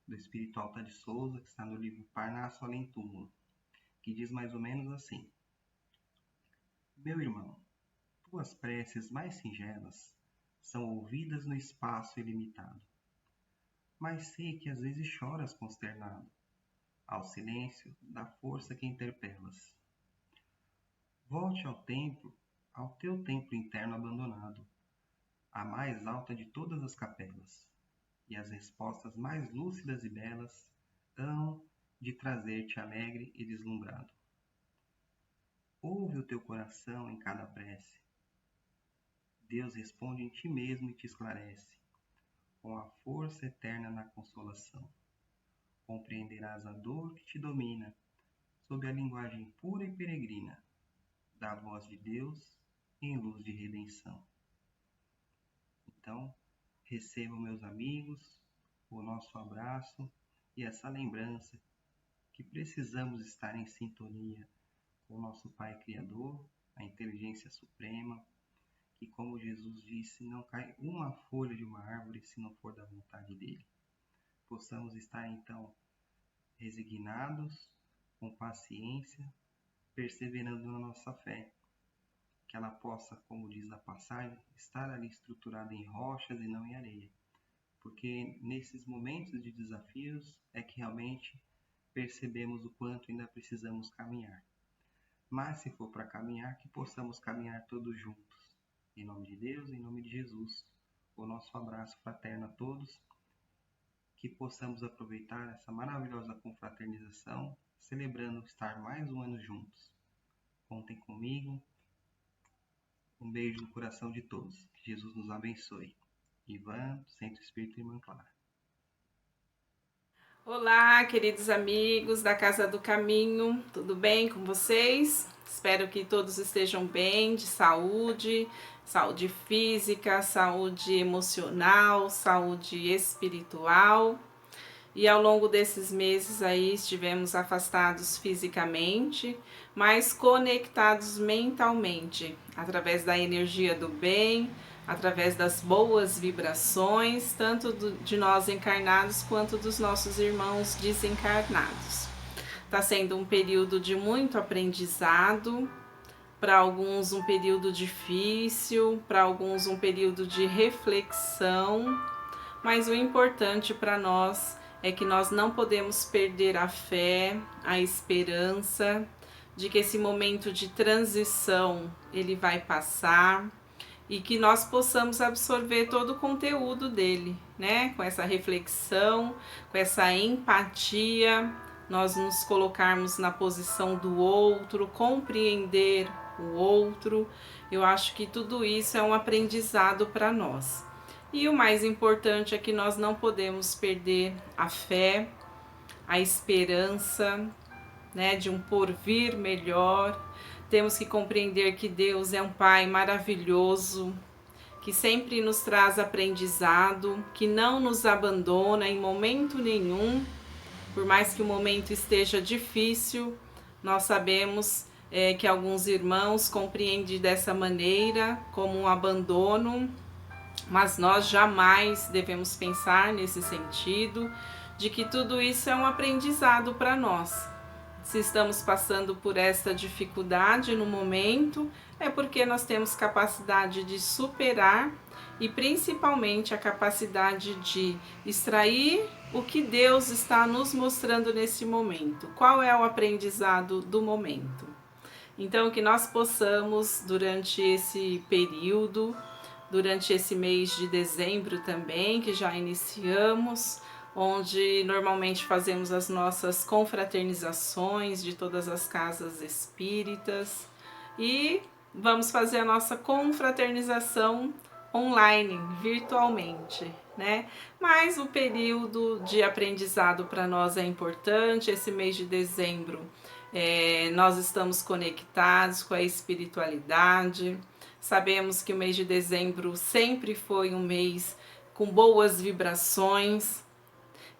do Espírito Alta de Souza, que está no livro Parnaso Além Túmulo, que diz mais ou menos assim: Meu irmão, tuas preces mais singelas são ouvidas no espaço ilimitado, mas sei que às vezes choras consternado ao silêncio da força que interpelas. Volte ao templo, ao teu templo interno abandonado, a mais alta de todas as capelas, e as respostas mais lúcidas e belas hão de trazer-te alegre e deslumbrado. Ouve o teu coração em cada prece. Deus responde em ti mesmo e te esclarece, com a força eterna na consolação. Compreenderás a dor que te domina, sob a linguagem pura e peregrina da voz de Deus em luz de redenção. Então, recebam, meus amigos, o nosso abraço e essa lembrança que precisamos estar em sintonia com o nosso Pai Criador, a inteligência suprema, que, como Jesus disse, não cai uma folha de uma árvore se não for da vontade dele. Possamos estar, então, resignados, com paciência, perseverando na nossa fé, que ela possa, como diz a passagem, estar ali estruturada em rochas e não em areia. Porque nesses momentos de desafios é que realmente percebemos o quanto ainda precisamos caminhar. Mas se for para caminhar, que possamos caminhar todos juntos. Em nome de Deus, em nome de Jesus. O nosso abraço fraterno a todos. Que possamos aproveitar essa maravilhosa confraternização, celebrando estar mais um ano juntos. Contem comigo. Um beijo no coração de todos. Que Jesus nos abençoe. Ivan, Centro Espírita Irmã Clara. Olá, queridos amigos da Casa do Caminho, tudo bem com vocês? Espero que todos estejam bem, de saúde, saúde física, saúde emocional, saúde espiritual. e ao longo desses meses aí estivemos afastados fisicamente, mas conectados mentalmente, através da energia do bem, através das boas vibrações, tanto de nós encarnados quanto dos nossos irmãos desencarnados. Está sendo um período de muito aprendizado, para alguns um período difícil, para alguns um período de reflexão, mas o importante para nós é que nós não podemos perder a fé, a esperança de que esse momento de transição ele vai passar e que nós possamos absorver todo o conteúdo dele, né? Com essa reflexão, com essa empatia, nós nos colocarmos na posição do outro, compreender o outro. Eu acho que tudo isso é um aprendizado para nós. E o mais importante é que nós não podemos perder a fé, a esperança, né, de um porvir melhor. Temos que compreender que Deus é um Pai maravilhoso, que sempre nos traz aprendizado, que não nos abandona em momento nenhum. Por mais que o momento esteja difícil, nós sabemos que alguns irmãos compreendem dessa maneira, como um abandono, mas nós jamais devemos pensar nesse sentido, de que tudo isso é um aprendizado para nós. Se estamos passando por esta dificuldade no momento, é porque nós temos capacidade de superar e principalmente a capacidade de extrair o que Deus está nos mostrando nesse momento. Qual é o aprendizado do momento? Então, que nós possamos, durante esse período, durante esse mês de dezembro também, que já iniciamos, onde normalmente fazemos as nossas confraternizações de todas as casas espíritas e vamos fazer a nossa confraternização online, virtualmente, né? Mas o período de aprendizado para nós é importante. Esse mês de dezembro nós estamos conectados com a espiritualidade. Sabemos que o mês de dezembro sempre foi um mês com boas vibrações,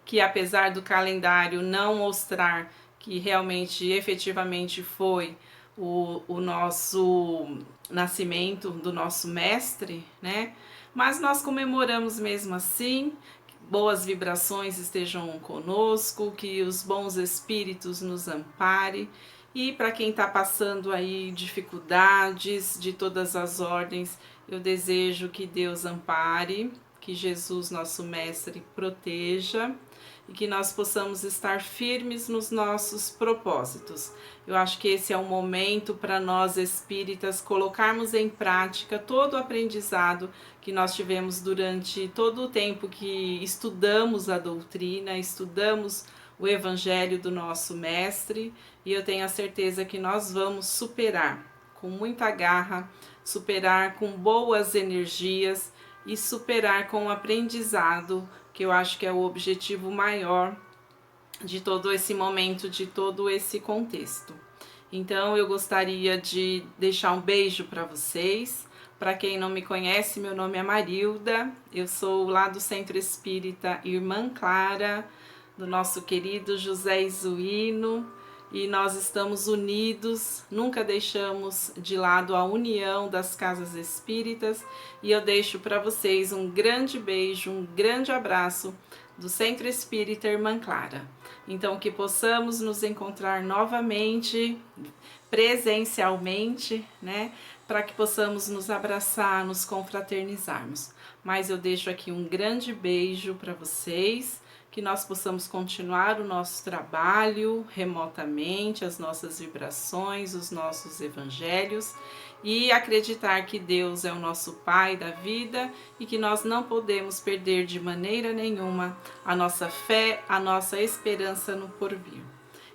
que apesar do calendário não mostrar que realmente, efetivamente foi o nosso nascimento do nosso mestre, né? Mas nós comemoramos mesmo assim, boas vibrações estejam conosco, que os bons espíritos nos amparem. E para quem está passando aí dificuldades de todas as ordens, eu desejo que Deus ampare, que Jesus, nosso mestre, proteja e que nós possamos estar firmes nos nossos propósitos. Eu acho que esse é um momento para nós espíritas colocarmos em prática todo o aprendizado que nós tivemos durante todo o tempo que estudamos a doutrina, estudamos o evangelho do nosso mestre, e eu tenho a certeza que nós vamos superar com muita garra, superar com boas energias e superar com o aprendizado, que eu acho que é o objetivo maior de todo esse momento, de todo esse contexto. Então eu gostaria de deixar um beijo para vocês. Para quem não me conhece, meu nome é Marilda, eu sou lá do Centro Espírita Irmã Clara, do nosso querido José Izuíno, e nós estamos unidos, nunca deixamos de lado a união das casas espíritas, e eu deixo para vocês um grande beijo, um grande abraço do Centro Espírita Irmã Clara. Então, que possamos nos encontrar novamente, presencialmente, né? Para que possamos nos abraçar, nos confraternizarmos. Mas eu deixo aqui um grande beijo para vocês, que nós possamos continuar o nosso trabalho remotamente, as nossas vibrações, os nossos evangelhos, e acreditar que Deus é o nosso Pai da vida e que nós não podemos perder de maneira nenhuma a nossa fé, a nossa esperança no porvir.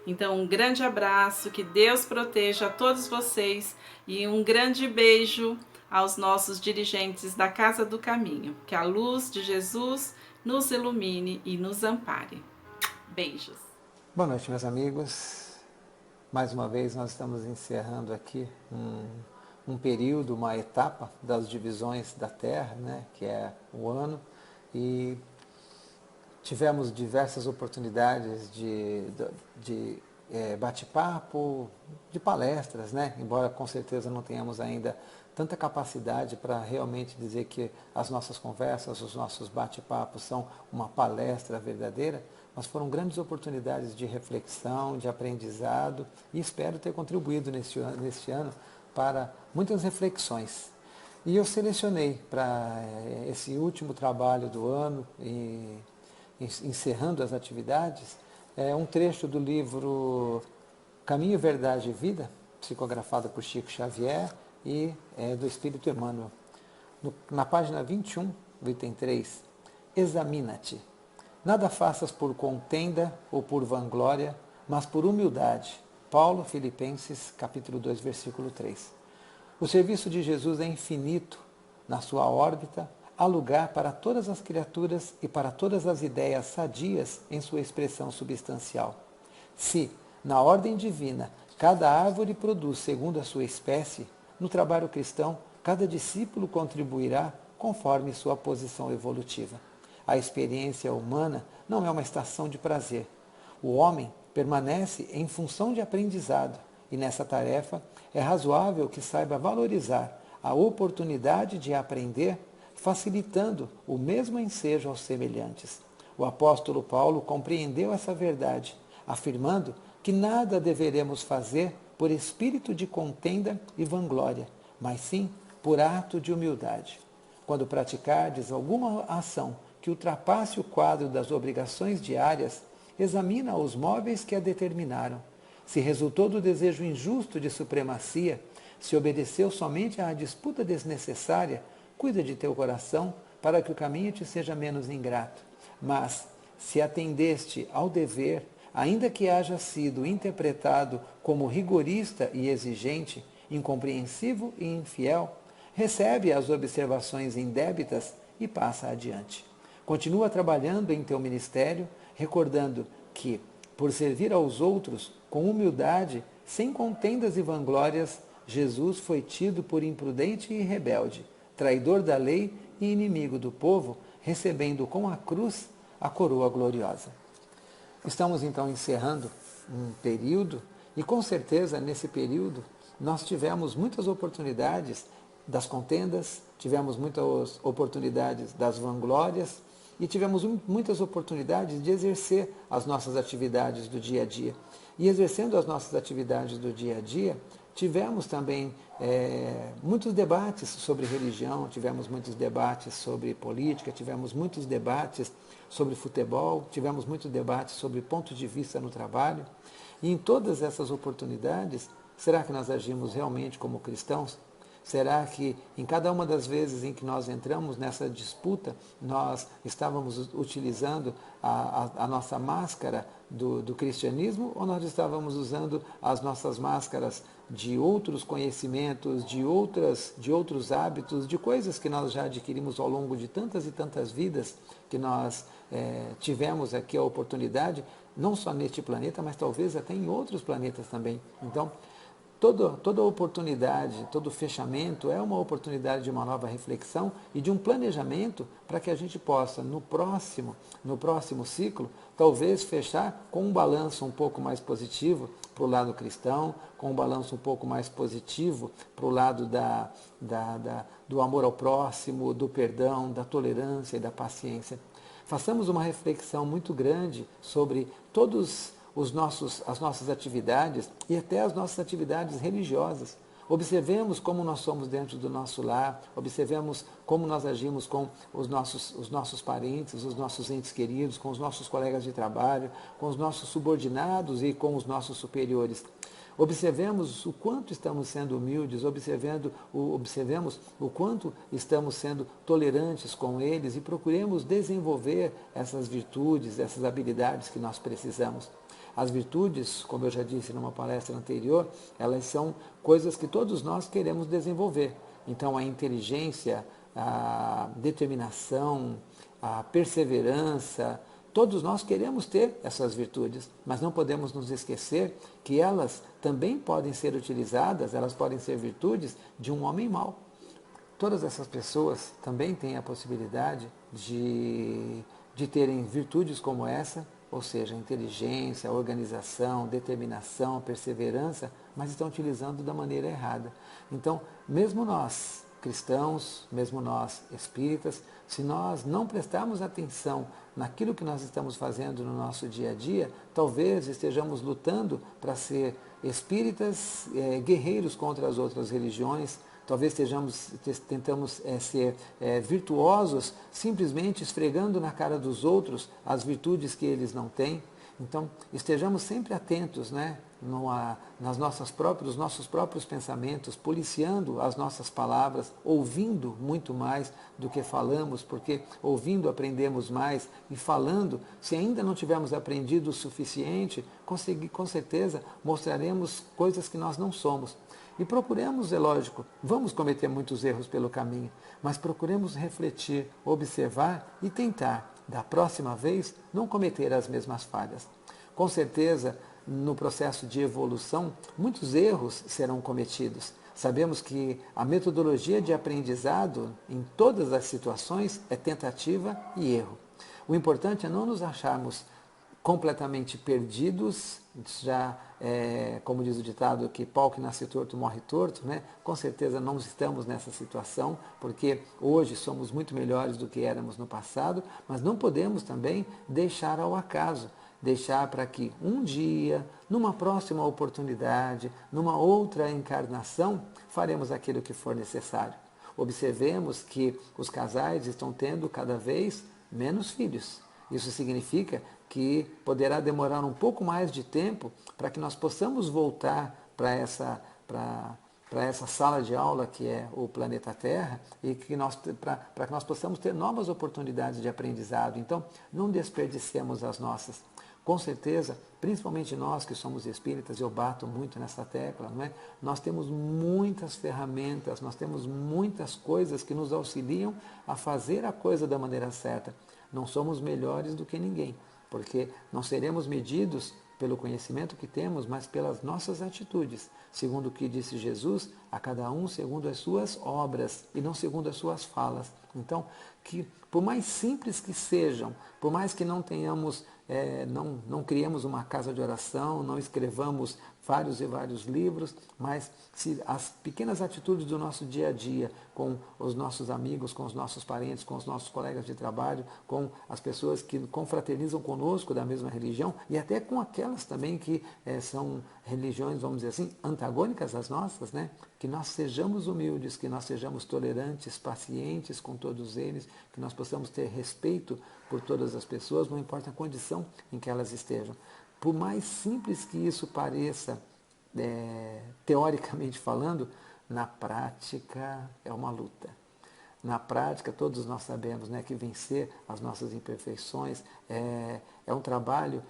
Então, um grande abraço, que Deus proteja a todos vocês e um grande beijo aos nossos dirigentes da Casa do Caminho. Que a luz de Jesus nos ilumine e nos ampare. Beijos. Boa noite, meus amigos. Mais uma vez nós estamos encerrando aqui um período, uma etapa das divisões da Terra, né, que é o ano, e tivemos diversas oportunidades de bate-papo, de palestras, né? Embora com certeza não tenhamos ainda tanta capacidade para realmente dizer que as nossas conversas, os nossos bate-papos são uma palestra verdadeira, mas foram grandes oportunidades de reflexão, de aprendizado, e espero ter contribuído neste ano para muitas reflexões. E eu selecionei para esse último trabalho do ano, e encerrando as atividades, um trecho do livro Caminho, Verdade e Vida, psicografado por Chico Xavier e do Espírito Emmanuel. Na página 21, do item 3, examina-te. Nada faças por contenda ou por vanglória, mas por humildade. Paulo, Filipenses, capítulo 2, versículo 3. O serviço de Jesus é infinito. Na sua órbita, há lugar para todas as criaturas e para todas as ideias sadias em sua expressão substancial. Se, na ordem divina, cada árvore produz segundo a sua espécie, no trabalho cristão, cada discípulo contribuirá conforme sua posição evolutiva. A experiência humana não é uma estação de prazer. O homem permanece em função de aprendizado, e nessa tarefa é razoável que saiba valorizar a oportunidade de aprender, facilitando o mesmo ensejo aos semelhantes. O apóstolo Paulo compreendeu essa verdade, afirmando que nada deveremos fazer por espírito de contenda e vanglória, mas sim por ato de humildade. Quando praticardes alguma ação que ultrapasse o quadro das obrigações diárias, examina os móveis que a determinaram. Se resultou do desejo injusto de supremacia, se obedeceu somente à disputa desnecessária, cuida de teu coração para que o caminho te seja menos ingrato. Mas, se atendeste ao dever, ainda que haja sido interpretado como rigorista e exigente, incompreensivo e infiel, recebe as observações indébitas e passa adiante. Continua trabalhando em teu ministério, recordando que, por servir aos outros com humildade, sem contendas e vanglórias, Jesus foi tido por imprudente e rebelde, traidor da lei e inimigo do povo, recebendo com a cruz a coroa gloriosa. Estamos então encerrando um período, e com certeza nesse período nós tivemos muitas oportunidades das contendas, tivemos muitas oportunidades das vanglórias e tivemos muitas oportunidades de exercer as nossas atividades do dia a dia. E exercendo as nossas atividades do dia a dia, tivemos também muitos debates sobre religião, tivemos muitos debates sobre política, tivemos muitos debates sobre futebol, tivemos muitos debates sobre pontos de vista no trabalho. E em todas essas oportunidades, será que nós agimos realmente como cristãos? Será que em cada uma das vezes em que nós entramos nessa disputa, nós estávamos utilizando a nossa máscara do cristianismo, ou nós estávamos usando as nossas máscaras de outros conhecimentos, de outros hábitos, de coisas que nós já adquirimos ao longo de tantas e tantas vidas, que nós tivemos aqui a oportunidade, não só neste planeta, mas talvez até em outros planetas também. Então, toda oportunidade, todo fechamento é uma oportunidade de uma nova reflexão e de um planejamento para que a gente possa, no próximo ciclo, talvez fechar com um balanço um pouco mais positivo para o lado cristão, com um balanço um pouco mais positivo para o lado do amor ao próximo, do perdão, da tolerância e da paciência. Façamos uma reflexão muito grande sobre todas as nossas atividades e até as nossas atividades religiosas. Observemos como nós somos dentro do nosso lar, observemos como nós agimos com os nossos parentes, os nossos entes queridos, com os nossos colegas de trabalho, com os nossos subordinados e com os nossos superiores. Observemos o quanto estamos sendo humildes, observemos o quanto estamos sendo tolerantes com eles e procuremos desenvolver essas virtudes, essas habilidades que nós precisamos. As virtudes, como eu já disse numa palestra anterior, elas são coisas que todos nós queremos desenvolver. Então, a inteligência, a determinação, a perseverança, todos nós queremos ter essas virtudes, mas não podemos nos esquecer que elas também podem ser utilizadas, elas podem ser virtudes de um homem mau. Todas essas pessoas também têm a possibilidade de de terem virtudes como essa, ou seja, inteligência, organização, determinação, perseverança, mas estão utilizando da maneira errada. Então, mesmo nós, cristãos, mesmo nós, espíritas, se nós não prestarmos atenção naquilo que nós estamos fazendo no nosso dia a dia, talvez estejamos lutando para ser espíritas guerreiros contra as outras religiões, talvez tentamos ser virtuosos simplesmente esfregando na cara dos outros as virtudes que eles não têm. Então, estejamos sempre atentos, né, nos nossos próprios pensamentos, policiando as nossas palavras, ouvindo muito mais do que falamos, porque ouvindo aprendemos mais e falando, se ainda não tivermos aprendido o suficiente, com certeza mostraremos coisas que nós não somos. E procuremos, é lógico, vamos cometer muitos erros pelo caminho, mas procuremos refletir, observar e tentar, da próxima vez, não cometer as mesmas falhas. Com certeza, no processo de evolução, muitos erros serão cometidos. Sabemos que a metodologia de aprendizado, em todas as situações, é tentativa e erro. O importante é não nos acharmos completamente perdidos, já como diz o ditado, que pau que nasce torto morre torto, né? Com certeza não estamos nessa situação, porque hoje somos muito melhores do que éramos no passado, mas não podemos também deixar ao acaso, deixar para que um dia, numa próxima oportunidade, numa outra encarnação, faremos aquilo que for necessário. Observemos que os casais estão tendo cada vez menos filhos. Isso significa que poderá demorar um pouco mais de tempo para que nós possamos voltar para essa sala de aula que é o planeta Terra e para que nós possamos ter novas oportunidades de aprendizado. Então, não desperdicemos as nossas. Com certeza, principalmente nós que somos espíritas, eu bato muito nessa tecla, não é? Nós temos muitas ferramentas, nós temos muitas coisas que nos auxiliam a fazer a coisa da maneira certa. Não somos melhores do que ninguém, porque não seremos medidos pelo conhecimento que temos, mas pelas nossas atitudes. Segundo o que disse Jesus, a cada um segundo as suas obras e não segundo as suas falas. Então, que por mais simples que sejam, por mais que não tenhamos, não criemos uma casa de oração, não escrevamos vários e vários livros, mas se as pequenas atitudes do nosso dia a dia, com os nossos amigos, com os nossos parentes, com os nossos colegas de trabalho, com as pessoas que confraternizam conosco da mesma religião e até com aquelas também que são religiões, vamos dizer assim, antagônicas às nossas, né? Que nós sejamos humildes, que nós sejamos tolerantes, pacientes com todos eles, que nós possamos ter respeito por todas as pessoas, não importa a condição em que elas estejam. Por mais simples que isso pareça, teoricamente falando, na prática é uma luta. Na prática, todos nós sabemos, né, que vencer as nossas imperfeições é um trabalho,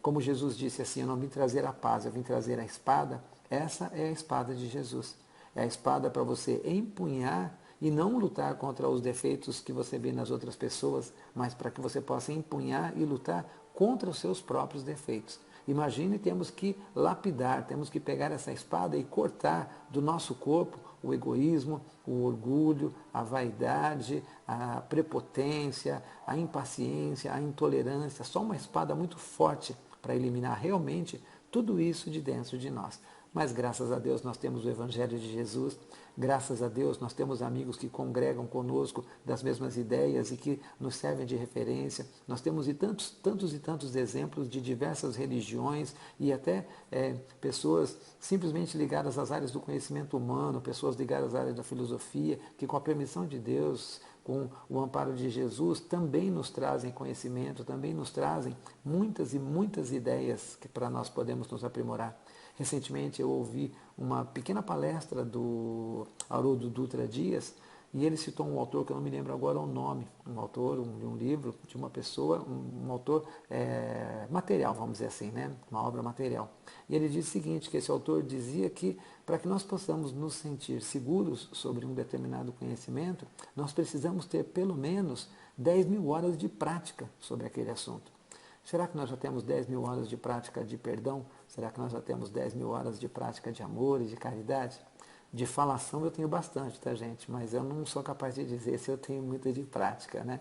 como Jesus disse assim, eu não vim trazer a paz, eu vim trazer a espada. Essa é a espada de Jesus. É a espada para você empunhar e não lutar contra os defeitos que você vê nas outras pessoas, mas para que você possa empunhar e lutar contra os seus próprios defeitos. Imagine, temos que lapidar, temos que pegar essa espada e cortar do nosso corpo o egoísmo, o orgulho, a vaidade, a prepotência, a impaciência, a intolerância. Só uma espada muito forte para eliminar realmente tudo isso de dentro de nós. Mas graças a Deus nós temos o Evangelho de Jesus, graças a Deus nós temos amigos que congregam conosco das mesmas ideias e que nos servem de referência. Nós temos tantos exemplos de diversas religiões e até pessoas simplesmente ligadas às áreas do conhecimento humano, pessoas ligadas à área da filosofia, que com a permissão de Deus, com o amparo de Jesus, também nos trazem conhecimento, também nos trazem muitas e muitas ideias que para nós podemos nos aprimorar. Recentemente eu ouvi uma pequena palestra do Haroldo Dutra Dias e ele citou um autor que eu não me lembro agora o nome, um autor de um livro, de uma pessoa, um autor material, vamos dizer assim, né? Uma obra material. E ele disse o seguinte, que esse autor dizia que para que nós possamos nos sentir seguros sobre um determinado conhecimento, nós precisamos ter pelo menos 10.000 horas de prática sobre aquele assunto. Será que nós já temos 10.000 horas de prática de perdão? Será que nós já temos 10.000 horas de prática de amor e de caridade? De falação eu tenho bastante, tá, gente? Mas eu não sou capaz de dizer se eu tenho muita de prática, né?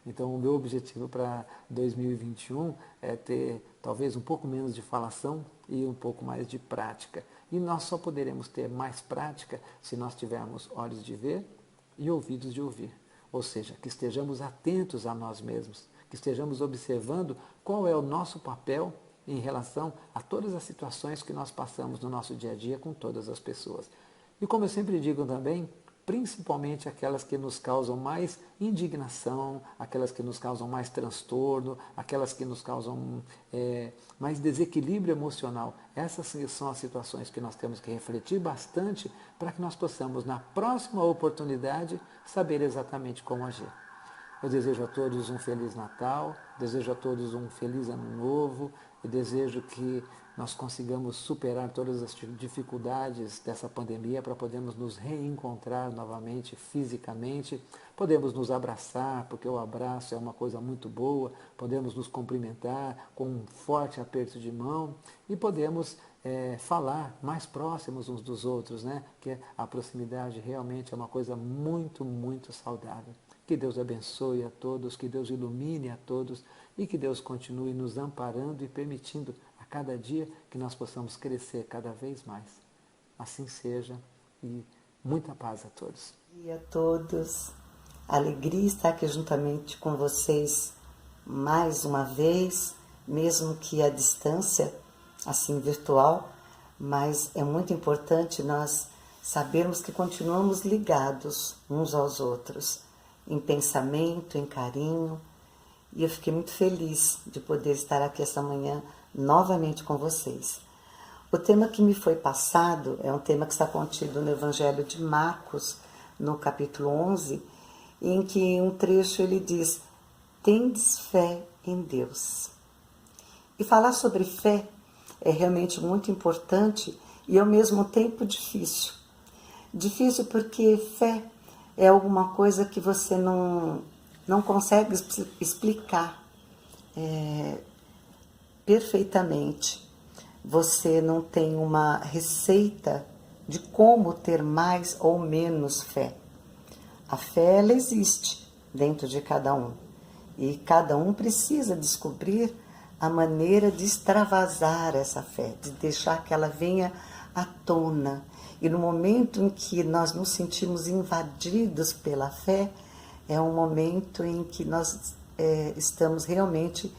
Então, o meu objetivo para 2021 é ter talvez um pouco menos de falação e um pouco mais de prática. E nós só poderemos ter mais prática se nós tivermos olhos de ver e ouvidos de ouvir. Ou seja, que estejamos atentos a nós mesmos, que estejamos observando qual é o nosso papel em relação a todas as situações que nós passamos no nosso dia a dia com todas as pessoas. E como eu sempre digo também, principalmente aquelas que nos causam mais indignação, aquelas que nos causam mais transtorno, aquelas que nos causam mais desequilíbrio emocional. Essas são as situações que nós temos que refletir bastante para que nós possamos, na próxima oportunidade, saber exatamente como agir. Eu desejo a todos um Feliz Natal, desejo a todos um Feliz Ano Novo, e desejo que nós consigamos superar todas as dificuldades dessa pandemia para podermos nos reencontrar novamente fisicamente, podemos nos abraçar, porque o abraço é uma coisa muito boa, podemos nos cumprimentar com um forte aperto de mão e podemos falar mais próximos uns dos outros, né? Que a proximidade realmente é uma coisa muito, muito saudável. Que Deus abençoe a todos, que Deus ilumine a todos e que Deus continue nos amparando e permitindo a cada dia que nós possamos crescer cada vez mais. Assim seja e muita paz a todos. Bom dia a todos. Alegria estar aqui juntamente com vocês mais uma vez, mesmo que à distância, assim virtual, mas é muito importante nós sabermos que continuamos ligados uns aos outros, em pensamento, em carinho, e eu fiquei muito feliz de poder estar aqui esta manhã novamente com vocês. O tema que me foi passado é um tema que está contido no Evangelho de Marcos, no capítulo 11, em que um trecho ele diz: tendes fé em Deus. E falar sobre fé é realmente muito importante e ao mesmo tempo difícil. Difícil porque fé é alguma coisa que você não consegue explicar perfeitamente. Você não tem uma receita de como ter mais ou menos fé. A fé, ela existe dentro de cada um. E cada um precisa descobrir a maneira de extravasar essa fé, de deixar que ela venha à tona. E no momento em que nós nos sentimos invadidos pela fé, é um momento em que nós estamos realmente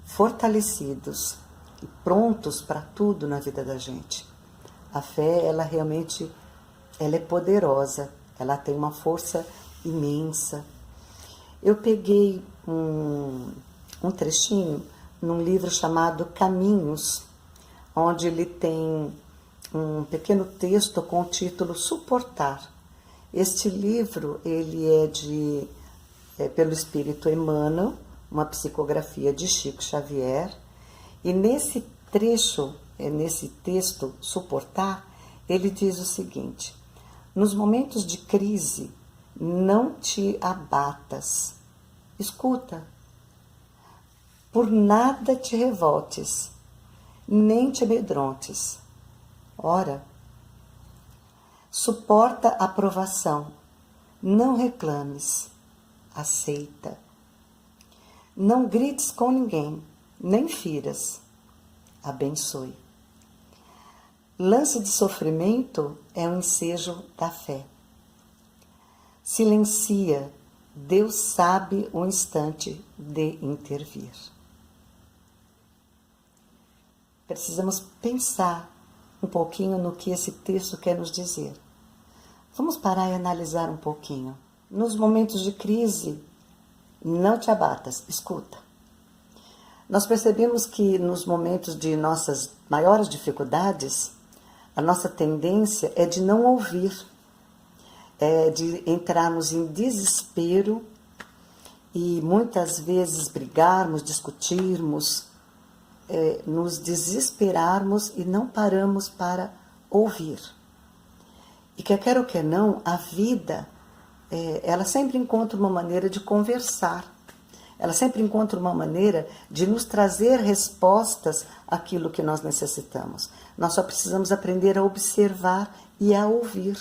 fortalecidos e prontos para tudo na vida da gente. A fé, ela realmente ela é poderosa, ela tem uma força imensa. Eu peguei um trechinho num livro chamado Caminhos, onde ele tem um pequeno texto com o título Suportar. Este livro ele é pelo Espírito Emmanuel, uma psicografia de Chico Xavier, e nesse trecho, nesse texto Suportar, ele diz o seguinte: nos momentos de crise, não te abatas, escuta, por nada te revoltes, nem te amedrontes. Ora, suporta a provação, não reclames, aceita. Não grites com ninguém, nem firas, abençoe. Lance de sofrimento é um ensejo da fé. Silencia, Deus sabe o instante de intervir. Precisamos pensar um pouquinho no que esse texto quer nos dizer. Vamos parar e analisar um pouquinho. Nos momentos de crise, não te abatas, escuta. Nós percebemos que nos momentos de nossas maiores dificuldades, a nossa tendência é de não ouvir, é de entrarmos em desespero e muitas vezes brigarmos, discutirmos, nos desesperarmos e não paramos para ouvir. E quer ou quer não, a vida, ela sempre encontra uma maneira de conversar. Ela sempre encontra uma maneira de nos trazer respostas àquilo que nós necessitamos. Nós só precisamos aprender a observar e a ouvir.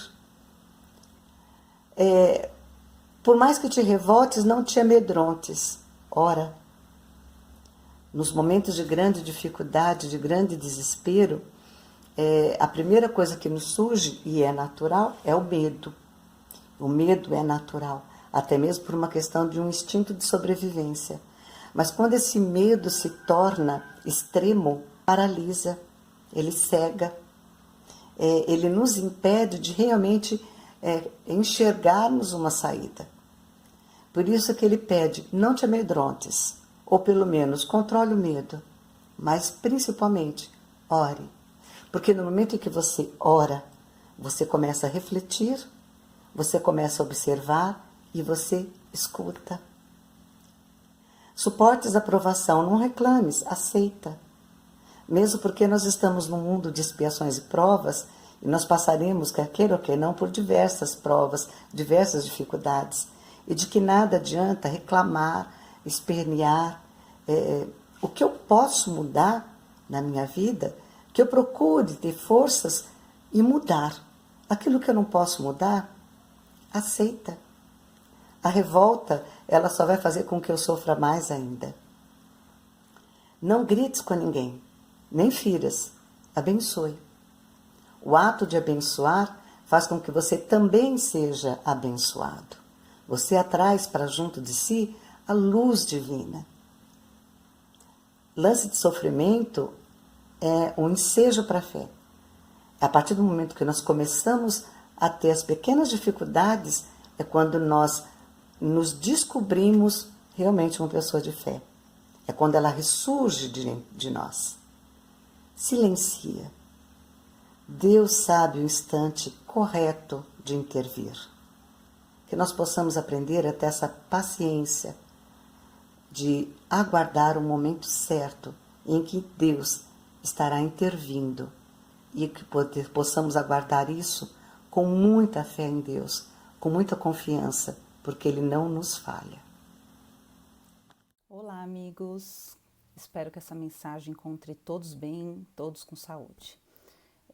Por mais que te revoltes, não te amedrontes. Ora, nos momentos de grande dificuldade, de grande desespero, a primeira coisa que nos surge, e é natural, é o medo. O medo é natural, até mesmo por uma questão de um instinto de sobrevivência. Mas quando esse medo se torna extremo, paralisa, ele cega, ele nos impede de realmente enxergarmos uma saída. Por isso que ele pede, não te amedrontes, ou pelo menos controle o medo, mas principalmente ore. Porque no momento em que você ora, você começa a refletir, você começa a observar e você escuta. Suportes a aprovação, não reclames, aceita. Mesmo porque nós estamos num mundo de expiações e provas, e nós passaremos, quer queira ou quer não, por diversas provas, diversas dificuldades, e de que nada adianta reclamar, espernear. O que eu posso mudar na minha vida, que eu procure ter forças e mudar. Aquilo que eu não posso mudar, aceita. A revolta, ela só vai fazer com que eu sofra mais ainda. Não grites com ninguém, nem firas, abençoe. O ato de abençoar faz com que você também seja abençoado. Você atrai para junto de si a luz divina. Lance de sofrimento é um ensejo para a fé. A partir do momento que nós começamos a ter as pequenas dificuldades, é quando nós nos descobrimos realmente uma pessoa de fé. É quando ela ressurge de nós. Silencia. Deus sabe o instante correto de intervir. Que nós possamos aprender a ter essa paciência de aguardar o momento certo em que Deus estará intervindo e que possamos aguardar isso com muita fé em Deus, com muita confiança, porque Ele não nos falha. Olá, amigos. Espero que essa mensagem encontre todos bem, todos com saúde.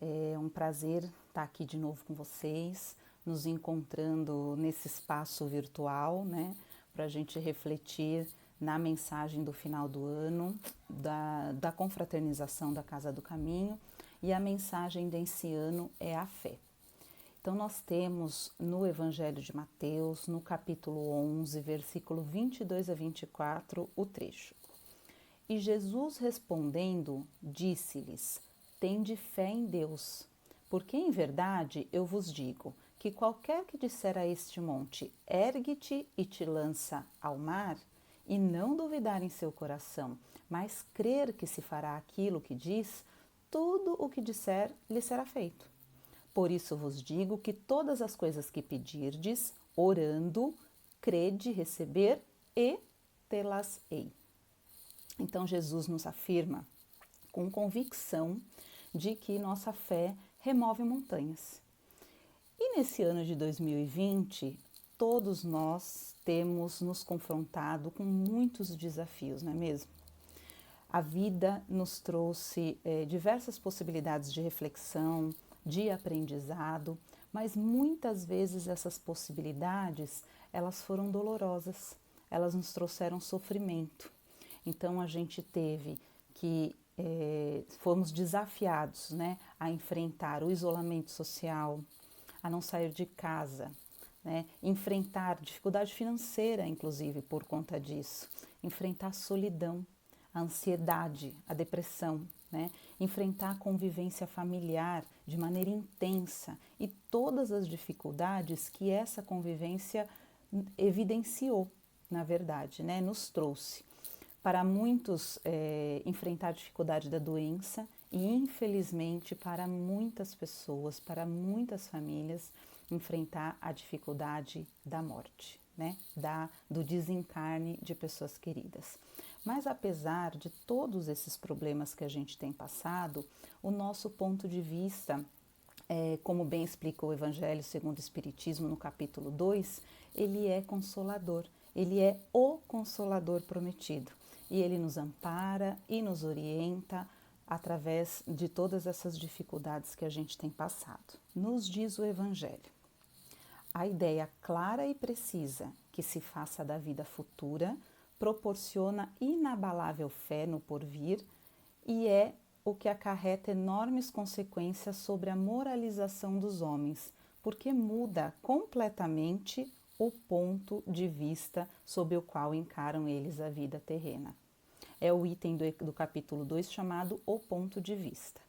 É um prazer estar aqui de novo com vocês, nos encontrando nesse espaço virtual, né, para a gente refletir na mensagem do final do ano, da confraternização da Casa do Caminho, e a mensagem desse ano é a fé. Então, nós temos no Evangelho de Mateus, no capítulo 11, versículo 22 a 24, o trecho. E Jesus respondendo, disse-lhes, tende fé em Deus, porque em verdade eu vos digo que qualquer que disser a este monte, ergue-te e te lança ao mar, e não duvidar em seu coração, mas crer que se fará aquilo que diz, tudo o que disser lhe será feito. Por isso vos digo que todas as coisas que pedirdes, orando, crede receber e tê-las-ei. Então Jesus nos afirma com convicção de que nossa fé remove montanhas. E nesse ano de 2020, todos nós temos nos confrontado com muitos desafios, não é mesmo? A vida nos trouxe diversas possibilidades de reflexão, de aprendizado, mas muitas vezes essas possibilidades, elas foram dolorosas, elas nos trouxeram sofrimento. Então a gente teve que, fomos desafiados, né, a enfrentar o isolamento social, a não sair de casa, né, enfrentar dificuldade financeira, inclusive, por conta disso, enfrentar a solidão, a ansiedade, a depressão, né, enfrentar a convivência familiar de maneira intensa e todas as dificuldades que essa convivência evidenciou, na verdade, né, nos trouxe. Para muitos, enfrentar a dificuldade da doença e, infelizmente, para muitas pessoas, para muitas famílias, enfrentar a dificuldade da morte, né? Do desencarne de pessoas queridas. Mas apesar de todos esses problemas que a gente tem passado, o nosso ponto de vista, como bem explica o Evangelho segundo o Espiritismo no capítulo 2, ele é consolador, ele é o Consolador prometido. E ele nos ampara e nos orienta através de todas essas dificuldades que a gente tem passado. Nos diz o Evangelho: a ideia clara e precisa que se faça da vida futura proporciona inabalável fé no porvir e é o que acarreta enormes consequências sobre a moralização dos homens, porque muda completamente o ponto de vista sob o qual encaram eles a vida terrena. É o item do capítulo 2 chamado O Ponto de Vista.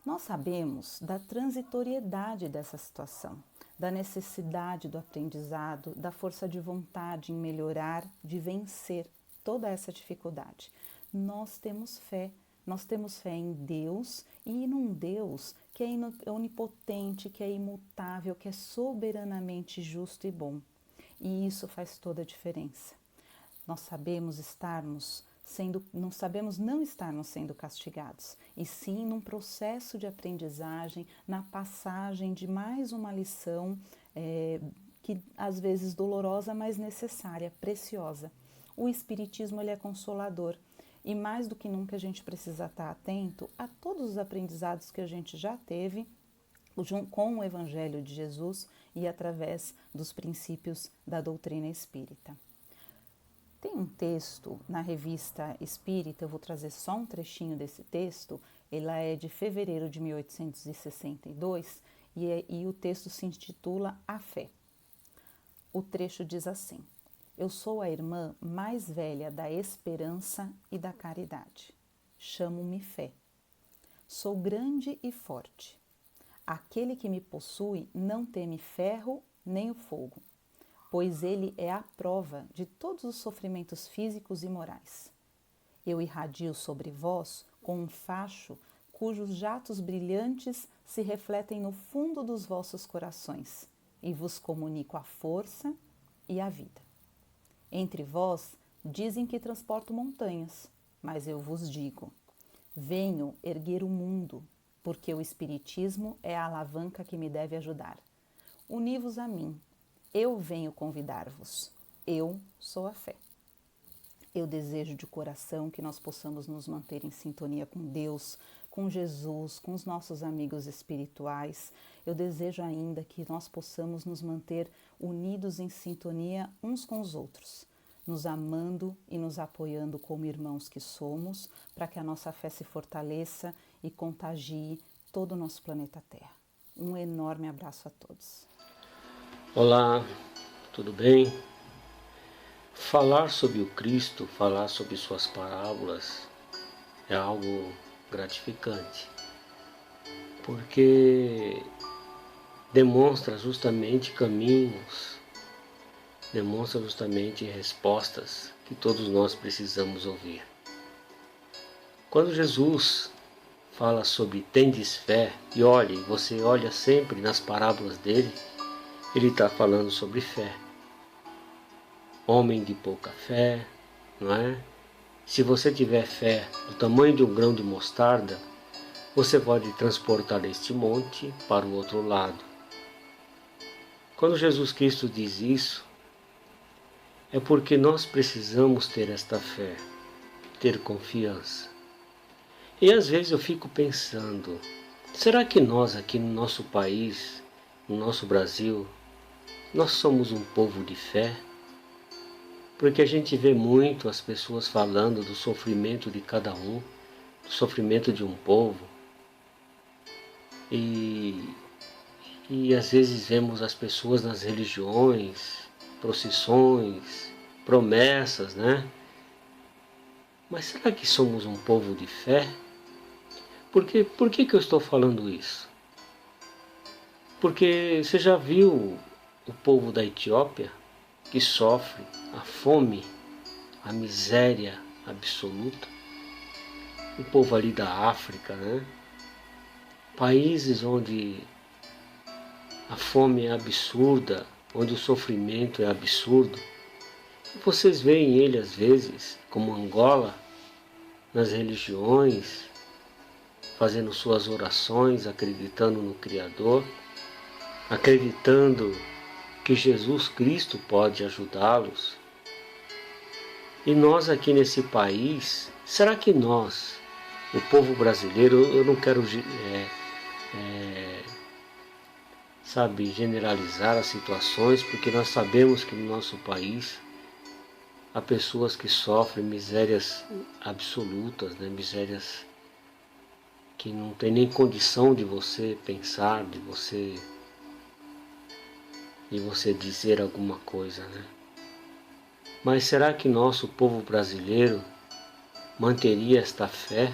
Nós sabemos da transitoriedade dessa situação, da necessidade do aprendizado, da força de vontade em melhorar, de vencer toda essa dificuldade. Nós temos fé em Deus e num Deus que é onipotente, que é imutável, que é soberanamente justo e bom. E isso faz toda a diferença. Nós sabemos não sabemos não estarmos sendo castigados, e sim num processo de aprendizagem, na passagem de mais uma lição que às vezes dolorosa, mas necessária, preciosa. O Espiritismo ele é consolador e mais do que nunca a gente precisa estar atento a todos os aprendizados que a gente já teve com o Evangelho de Jesus e através dos princípios da doutrina espírita. Tem um texto na Revista Espírita, eu vou trazer só um trechinho desse texto, ela é de fevereiro de 1862 e o texto se intitula A Fé. O trecho diz assim: eu sou a irmã mais velha da esperança e da caridade. Chamo-me fé. Sou grande e forte. Aquele que me possui não teme ferro nem o fogo, pois ele é a prova de todos os sofrimentos físicos e morais. Eu irradio sobre vós com um facho cujos jatos brilhantes se refletem no fundo dos vossos corações e vos comunico a força e a vida. Entre vós dizem que transporto montanhas, mas eu vos digo, venho erguer o mundo, porque o Espiritismo é a alavanca que me deve ajudar. Uni-vos a mim. Eu venho convidar-vos. Eu sou a fé. Eu desejo de coração que nós possamos nos manter em sintonia com Deus, com Jesus, com os nossos amigos espirituais. Eu desejo ainda que nós possamos nos manter unidos em sintonia uns com os outros, nos amando e nos apoiando como irmãos que somos, para que a nossa fé se fortaleça e contagie todo o nosso planeta Terra. Um enorme abraço a todos. Olá, tudo bem? Falar sobre o Cristo, falar sobre suas parábolas é algo gratificante, porque demonstra justamente caminhos, demonstra justamente respostas que todos nós precisamos ouvir. Quando Jesus fala sobre tendes fé, e olhe, você olha sempre nas parábolas dele, ele está falando sobre fé. Homem de pouca fé, não é? Se você tiver fé do tamanho de um grão de mostarda, você pode transportar este monte para o outro lado. Quando Jesus Cristo diz isso, é porque nós precisamos ter esta fé, ter confiança. E às vezes eu fico pensando, será que nós aqui no nosso país, no nosso Brasil, nós somos um povo de fé? Porque a gente vê muito as pessoas falando do sofrimento de cada um, do sofrimento de um povo. E às vezes vemos as pessoas nas religiões, procissões, promessas, né? Mas será que somos um povo de fé? Por que eu estou falando isso? Porque você já viu o povo da Etiópia que sofre a fome, a miséria absoluta? O povo ali da África, né? Países onde a fome é absurda, onde o sofrimento é absurdo. E vocês veem ele às vezes, como Angola, nas religiões, fazendo suas orações, acreditando no Criador, acreditando que Jesus Cristo pode ajudá-los. E nós aqui nesse país, será que nós, o povo brasileiro, eu não quero generalizar as situações, porque nós sabemos que no nosso país há pessoas que sofrem misérias absolutas, né? Misérias que não tem nem condição de você pensar, de você dizer alguma coisa, né? Mas será que nosso povo brasileiro manteria esta fé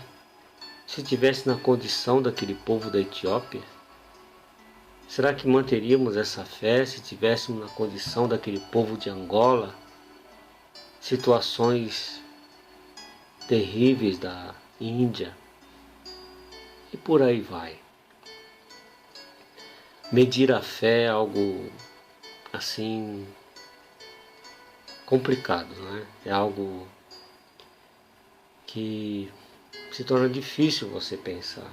se estivesse na condição daquele povo da Etiópia? Será que manteríamos essa fé se estivéssemos na condição daquele povo de Angola? Situações terríveis da Índia. E por aí vai. Medir a fé é algo assim complicado, né? É algo que se torna difícil você pensar.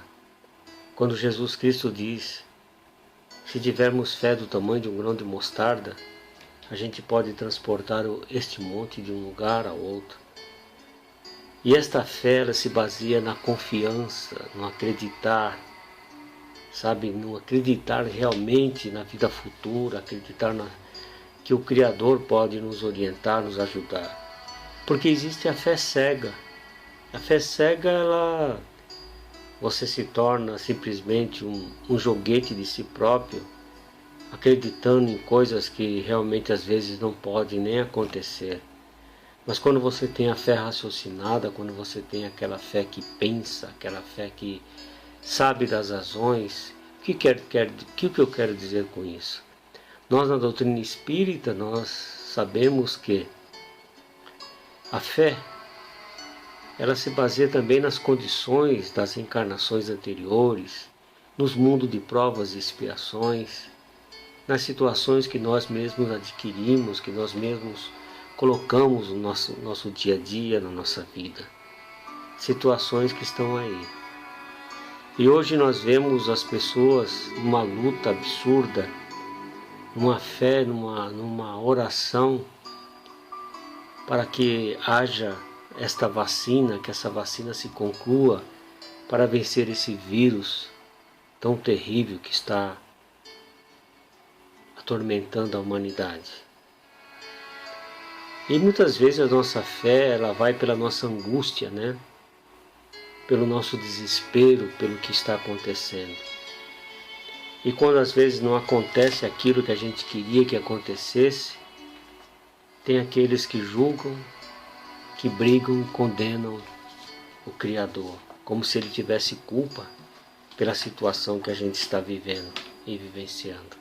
Quando Jesus Cristo diz: se tivermos fé do tamanho de um grão de mostarda, a gente pode transportar este monte de um lugar a outro. E esta fé, ela se baseia na confiança, no acreditar, sabe? No acreditar realmente na vida futura, acreditar que o Criador pode nos orientar, nos ajudar. Porque existe a fé cega. A fé cega, você se torna simplesmente um joguete de si próprio, acreditando em coisas que realmente às vezes não podem nem acontecer. Mas quando você tem a fé raciocinada, quando você tem aquela fé que pensa, aquela fé que sabe das razões, o que eu quero dizer com isso? Nós na doutrina espírita, nós sabemos que a fé, ela se baseia também nas condições das encarnações anteriores, nos mundos de provas e expiações, nas situações que nós mesmos adquirimos, que nós mesmos colocamos no nosso dia a dia, na nossa vida. Situações que estão aí. E hoje nós vemos as pessoas numa luta absurda, numa fé, numa oração, para que haja esta vacina, que essa vacina se conclua, para vencer esse vírus tão terrível que está atormentando a humanidade. E muitas vezes a nossa fé, ela vai pela nossa angústia, né? Pelo nosso desespero, pelo que está acontecendo. E quando às vezes não acontece aquilo que a gente queria que acontecesse, tem aqueles que julgam, que brigam e condenam o Criador, como se ele tivesse culpa pela situação que a gente está vivendo e vivenciando.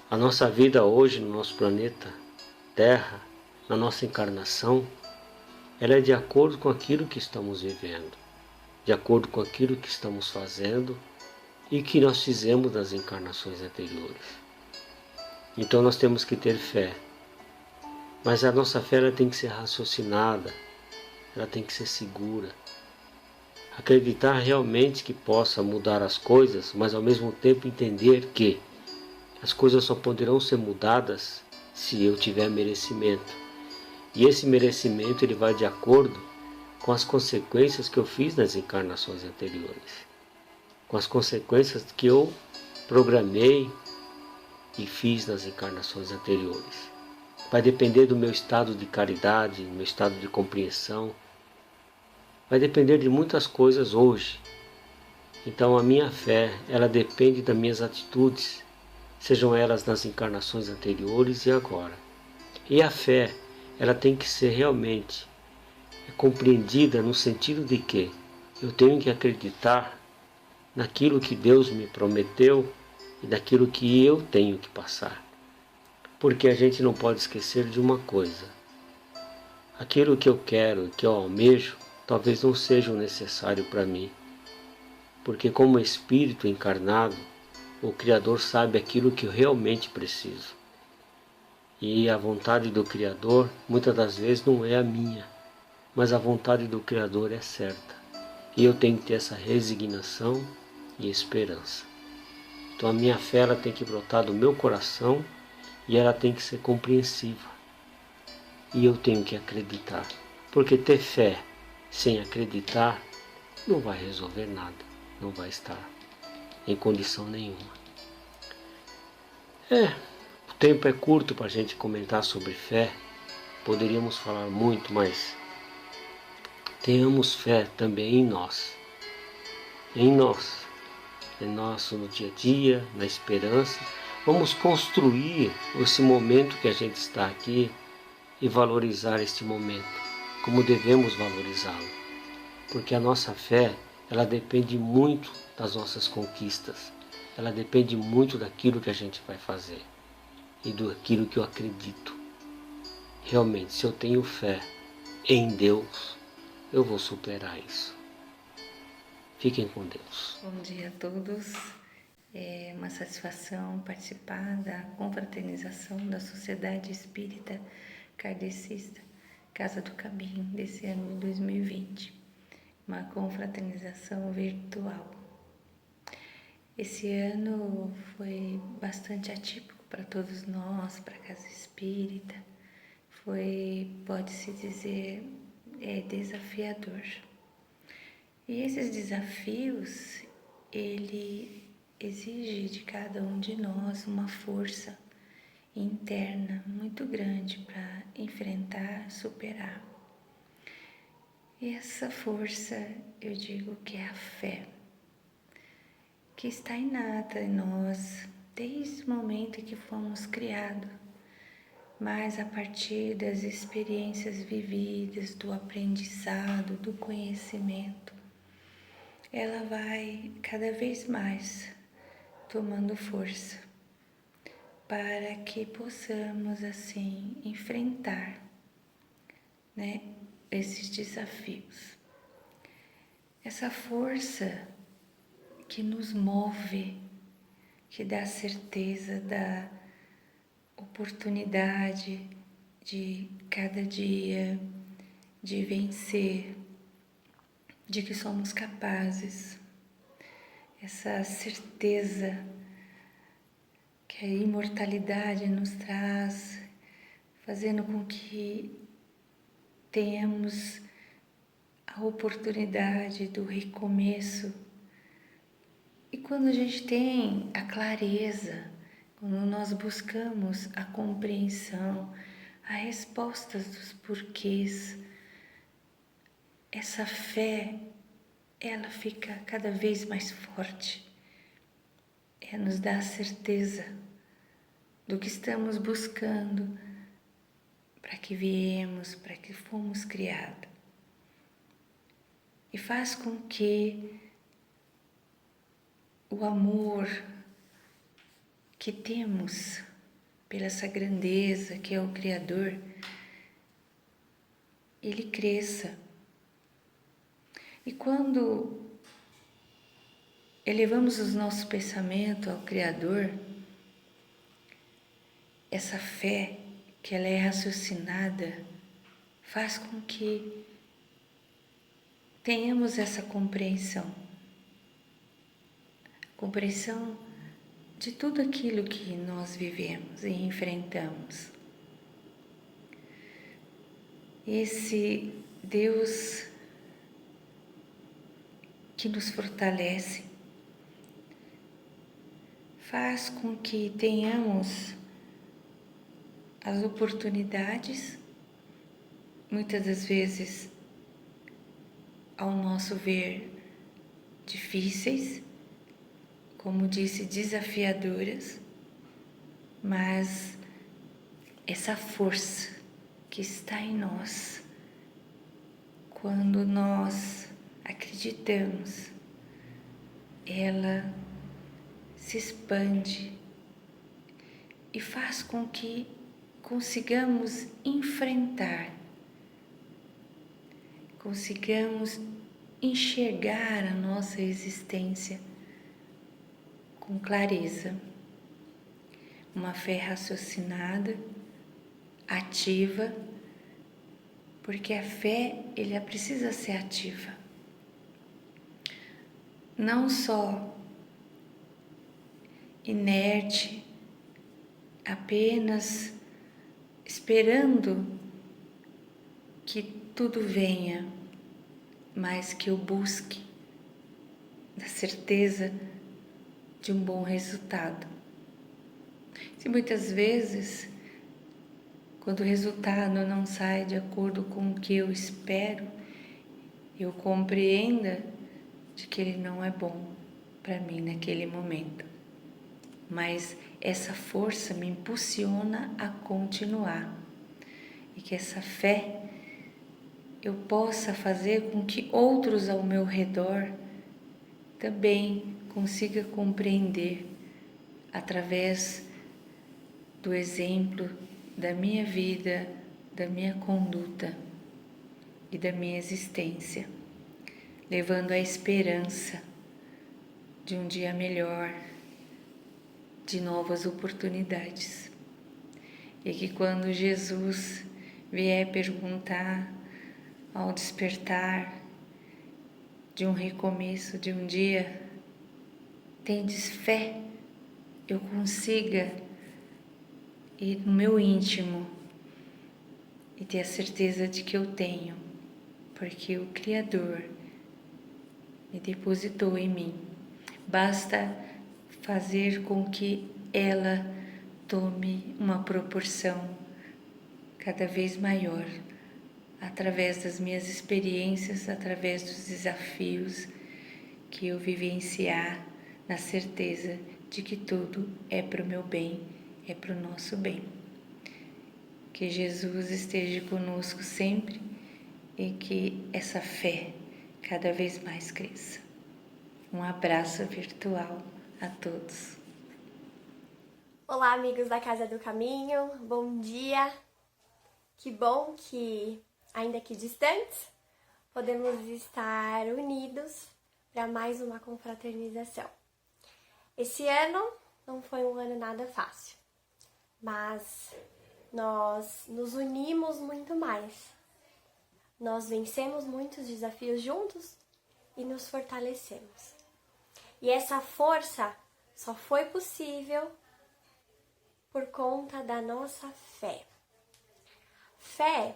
A nossa vida hoje no nosso planeta Terra, na nossa encarnação, ela é de acordo com aquilo que estamos vivendo, de acordo com aquilo que estamos fazendo e que nós fizemos nas encarnações anteriores. Então nós temos que ter fé, mas a nossa fé ela tem que ser raciocinada, ela tem que ser segura, acreditar realmente que possa mudar as coisas, mas ao mesmo tempo entender que as coisas só poderão ser mudadas se eu tiver merecimento. E esse merecimento ele vai de acordo com as consequências que eu fiz nas encarnações anteriores, com as consequências que eu programei e fiz nas encarnações anteriores. Vai depender do meu estado de caridade, do meu estado de compreensão, vai depender de muitas coisas hoje. Então a minha fé, ela depende das minhas atitudes, sejam elas nas encarnações anteriores e agora. E a fé, ela tem que ser realmente compreendida no sentido de que eu tenho que acreditar naquilo que Deus me prometeu e daquilo que eu tenho que passar. Porque a gente não pode esquecer de uma coisa: aquilo que eu quero, que eu almejo, talvez não seja o necessário para mim. Porque como espírito encarnado, o Criador sabe aquilo que eu realmente preciso. E a vontade do Criador, muitas das vezes, não é a minha, mas a vontade do Criador é certa. E eu tenho que ter essa resignação e esperança. Então a minha fé ela tem que brotar do meu coração e ela tem que ser compreensiva. E eu tenho que acreditar. Porque ter fé sem acreditar não vai resolver nada, não vai estar em condição nenhuma. O tempo é curto para a gente comentar sobre fé. Poderíamos falar muito, mas tenhamos fé também em nós. Em nós. Em nosso no dia a dia, na esperança. Vamos construir esse momento que a gente está aqui e valorizar este momento, como devemos valorizá-lo. Porque a nossa fé, ela depende muito das nossas conquistas. Ela depende muito daquilo que a gente vai fazer e daquilo que eu acredito. Realmente, se eu tenho fé em Deus, eu vou superar isso. Fiquem com Deus. Bom dia a todos. É uma satisfação participar da confraternização da Sociedade Espírita Kardecista Casa do Caminho desse ano de 2020. Uma confraternização virtual. Esse ano foi bastante atípico para todos nós, para a Casa Espírita. Foi, pode-se dizer, desafiador. E esses desafios, ele exige de cada um de nós uma força interna muito grande para enfrentar, superar. E essa força, eu digo que é a fé, que está inata em nós desde o momento em que fomos criados, mas a partir das experiências vividas, do aprendizado, do conhecimento, ela vai cada vez mais tomando força para que possamos assim enfrentar, esses desafios. Essa força que nos move, que dá certeza da oportunidade de cada dia, de vencer, de que somos capazes, essa certeza que a imortalidade nos traz, fazendo com que tenhamos a oportunidade do recomeço. E quando a gente tem a clareza, quando nós buscamos a compreensão, as respostas dos porquês, essa fé, ela fica cada vez mais forte. Ela nos dá a certeza do que estamos buscando, para que viemos, para que fomos criados. E faz com que o amor que temos pela essa grandeza que é o Criador, ele cresça. E quando elevamos os nossos pensamentos ao Criador, essa fé, que ela é raciocinada, faz com que tenhamos essa compreensão de tudo aquilo que nós vivemos e enfrentamos. Esse Deus que nos fortalece, faz com que tenhamos as oportunidades, muitas das vezes, ao nosso ver, difíceis, como disse, desafiadoras, mas essa força que está em nós, quando nós acreditamos, ela se expande e faz com que consigamos enfrentar, consigamos enxergar a nossa existência com clareza. Uma fé raciocinada, ativa, porque a fé, ela precisa ser ativa. Não só inerte, apenas esperando que tudo venha, mas que eu busque da certeza de um bom resultado. Se muitas vezes, quando o resultado não sai de acordo com o que eu espero, eu compreenda de que ele não é bom para mim naquele momento. Mas essa força me impulsiona a continuar. E que essa fé eu possa fazer com que outros ao meu redor também consigam compreender através do exemplo da minha vida, da minha conduta e da minha existência, levando a esperança de um dia melhor, de novas oportunidades. E que quando Jesus vier perguntar ao despertar de um recomeço de um dia, tendes fé? Eu consiga ir no meu íntimo e ter a certeza de que eu tenho, porque o Criador me depositou em mim. Basta fazer com que ela tome uma proporção cada vez maior, através das minhas experiências, através dos desafios que eu vivenciar, na certeza de que tudo é para o meu bem, é para o nosso bem. Que Jesus esteja conosco sempre e que essa fé cada vez mais cresça. Um abraço virtual a todos. Olá, amigos da Casa do Caminho, bom dia. Que bom que, ainda que distantes, podemos estar unidos para mais uma confraternização. Esse ano não foi um ano nada fácil, mas nós nos unimos muito mais. Nós vencemos muitos desafios juntos e nos fortalecemos. E essa força só foi possível por conta da nossa fé. Fé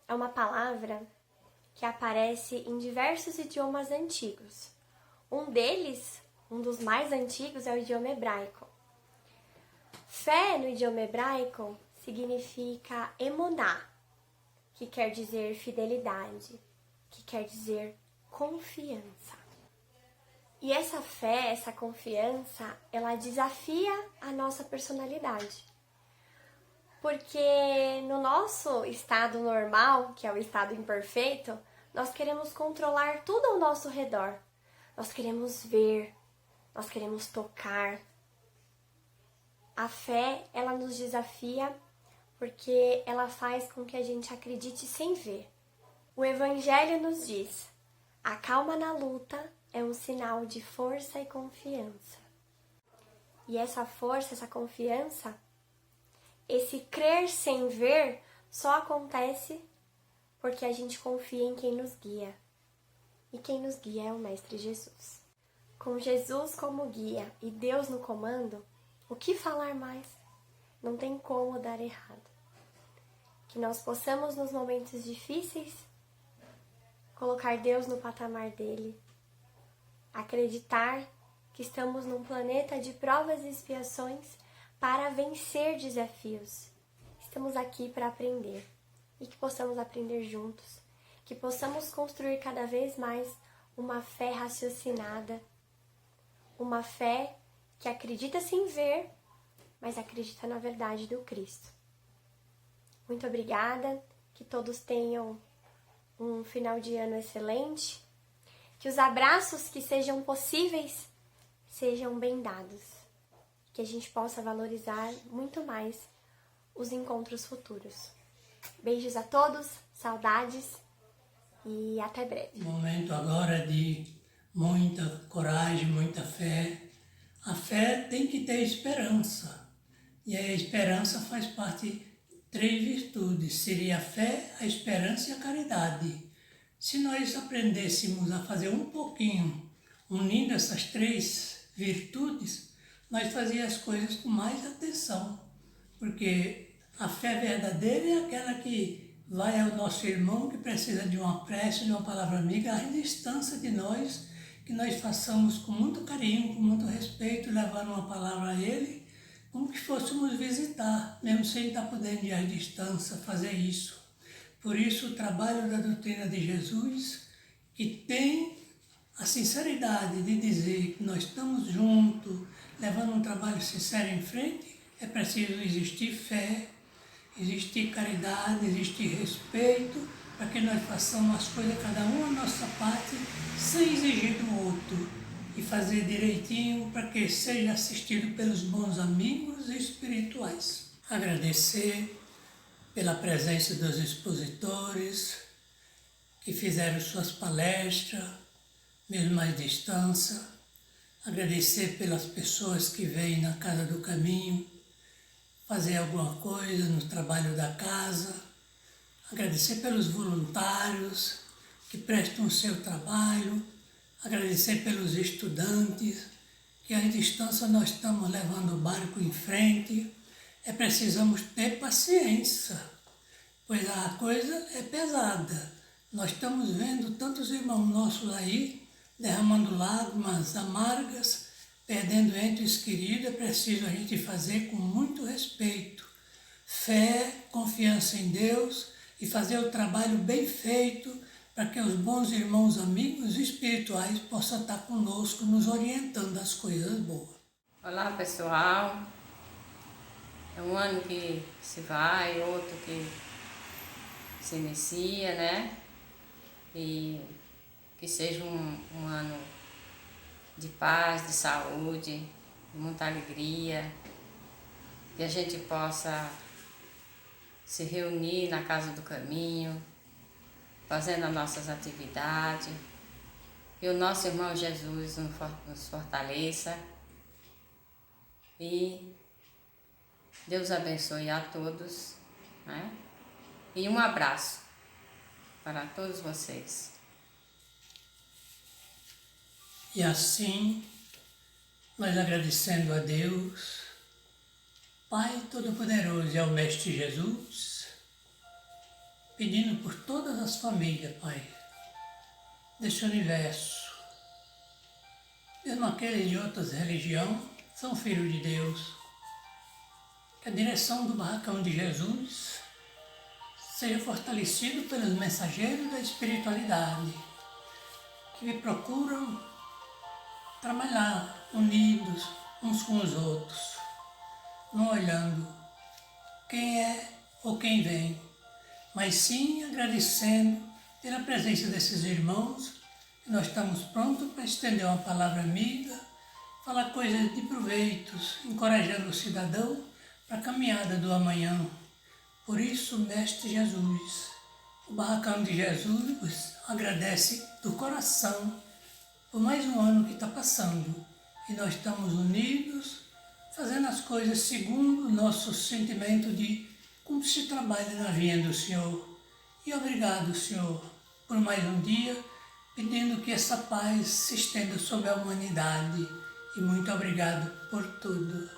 é uma palavra que aparece em diversos idiomas antigos. Um deles, um dos mais antigos, é o idioma hebraico. Fé no idioma hebraico significa emuná, que quer dizer fidelidade, que quer dizer confiança. E essa fé, essa confiança, ela desafia a nossa personalidade. Porque no nosso estado normal, que é o estado imperfeito, nós queremos controlar tudo ao nosso redor. Nós queremos ver, nós queremos tocar. A fé, ela nos desafia porque ela faz com que a gente acredite sem ver. O Evangelho nos diz: a calma na luta é um sinal de força e confiança. E essa força, essa confiança, esse crer sem ver só acontece porque a gente confia em quem nos guia. E quem nos guia é o Mestre Jesus. Com Jesus como guia e Deus no comando, o que falar mais? Não tem como dar errado. Que nós possamos, nos momentos difíceis, colocar Deus no patamar dele, acreditar que estamos num planeta de provas e expiações para vencer desafios. Estamos aqui para aprender e que possamos aprender juntos, que possamos construir cada vez mais uma fé raciocinada, uma fé que acredita sem ver, mas acredita na verdade do Cristo. Muito obrigada, que todos tenham um final de ano excelente, que os abraços que sejam possíveis sejam bem dados, que a gente possa valorizar muito mais os encontros futuros. Beijos a todos, saudades e até breve. Momento agora de muita coragem, muita fé. A fé tem que ter esperança. E a esperança faz parte de 3 virtudes. Seria a fé, a esperança e a caridade. Se nós aprendêssemos a fazer um pouquinho, unindo essas 3 virtudes, nós fazíamos as coisas com mais atenção. Porque a fé verdadeira é aquela que vai ao nosso irmão que precisa de uma prece, de uma palavra amiga, à distância de nós, que nós façamos com muito carinho, com muito respeito, levando uma palavra a ele, como que fôssemos visitar, mesmo sem estar podendo ir à distância fazer isso. Por isso, o trabalho da doutrina de Jesus, que tem a sinceridade de dizer que nós estamos juntos, levando um trabalho sincero em frente, é preciso existir fé, existir caridade, existir respeito, para que nós façamos as coisas, cada um a nossa parte, sem exigir do outro, e fazer direitinho para que seja assistido pelos bons amigos espirituais. Agradecer pela presença dos expositores que fizeram suas palestras, mesmo à distância. Agradecer pelas pessoas que vêm na Casa do Caminho fazer alguma coisa no trabalho da casa. Agradecer pelos voluntários que prestam o seu trabalho. Agradecer pelos estudantes, que à distância nós estamos levando o barco em frente. Precisamos ter paciência, pois a coisa é pesada. Nós estamos vendo tantos irmãos nossos aí derramando lágrimas amargas, perdendo entes queridos. É preciso a gente fazer com muito respeito, fé, confiança em Deus e fazer o trabalho bem feito para que os bons irmãos amigos espirituais possam estar conosco, nos orientando as coisas boas. Olá pessoal, é um ano que se vai, outro que se inicia, né? E que seja um ano de paz, de saúde, de muita alegria, que a gente possa se reunir na Casa do Caminho, fazendo as nossas atividades, que o nosso irmão Jesus nos fortaleça e Deus abençoe a todos, né? E um abraço para todos vocês. E assim, nós agradecendo a Deus, Pai Todo-Poderoso e ao Mestre Jesus, pedindo por todas as famílias, Pai, deste universo, mesmo aqueles de outras religiões, são filhos de Deus. Que a direção do Barracão de Jesus seja fortalecido pelos mensageiros da espiritualidade, que me procuram trabalhar unidos uns com os outros, não olhando quem é ou quem vem, mas sim agradecendo pela presença desses irmãos, que nós estamos prontos para estender uma palavra amiga, falar coisas de proveitos, encorajando o cidadão para a caminhada do amanhã. Por isso, Mestre Jesus, o Barracão de Jesus agradece do coração por mais um ano que está passando, e nós estamos unidos, fazendo as coisas segundo o nosso sentimento de como se trabalha na vinha do Senhor. E obrigado, Senhor, por mais um dia, pedindo que essa paz se estenda sobre a humanidade. E muito obrigado por tudo.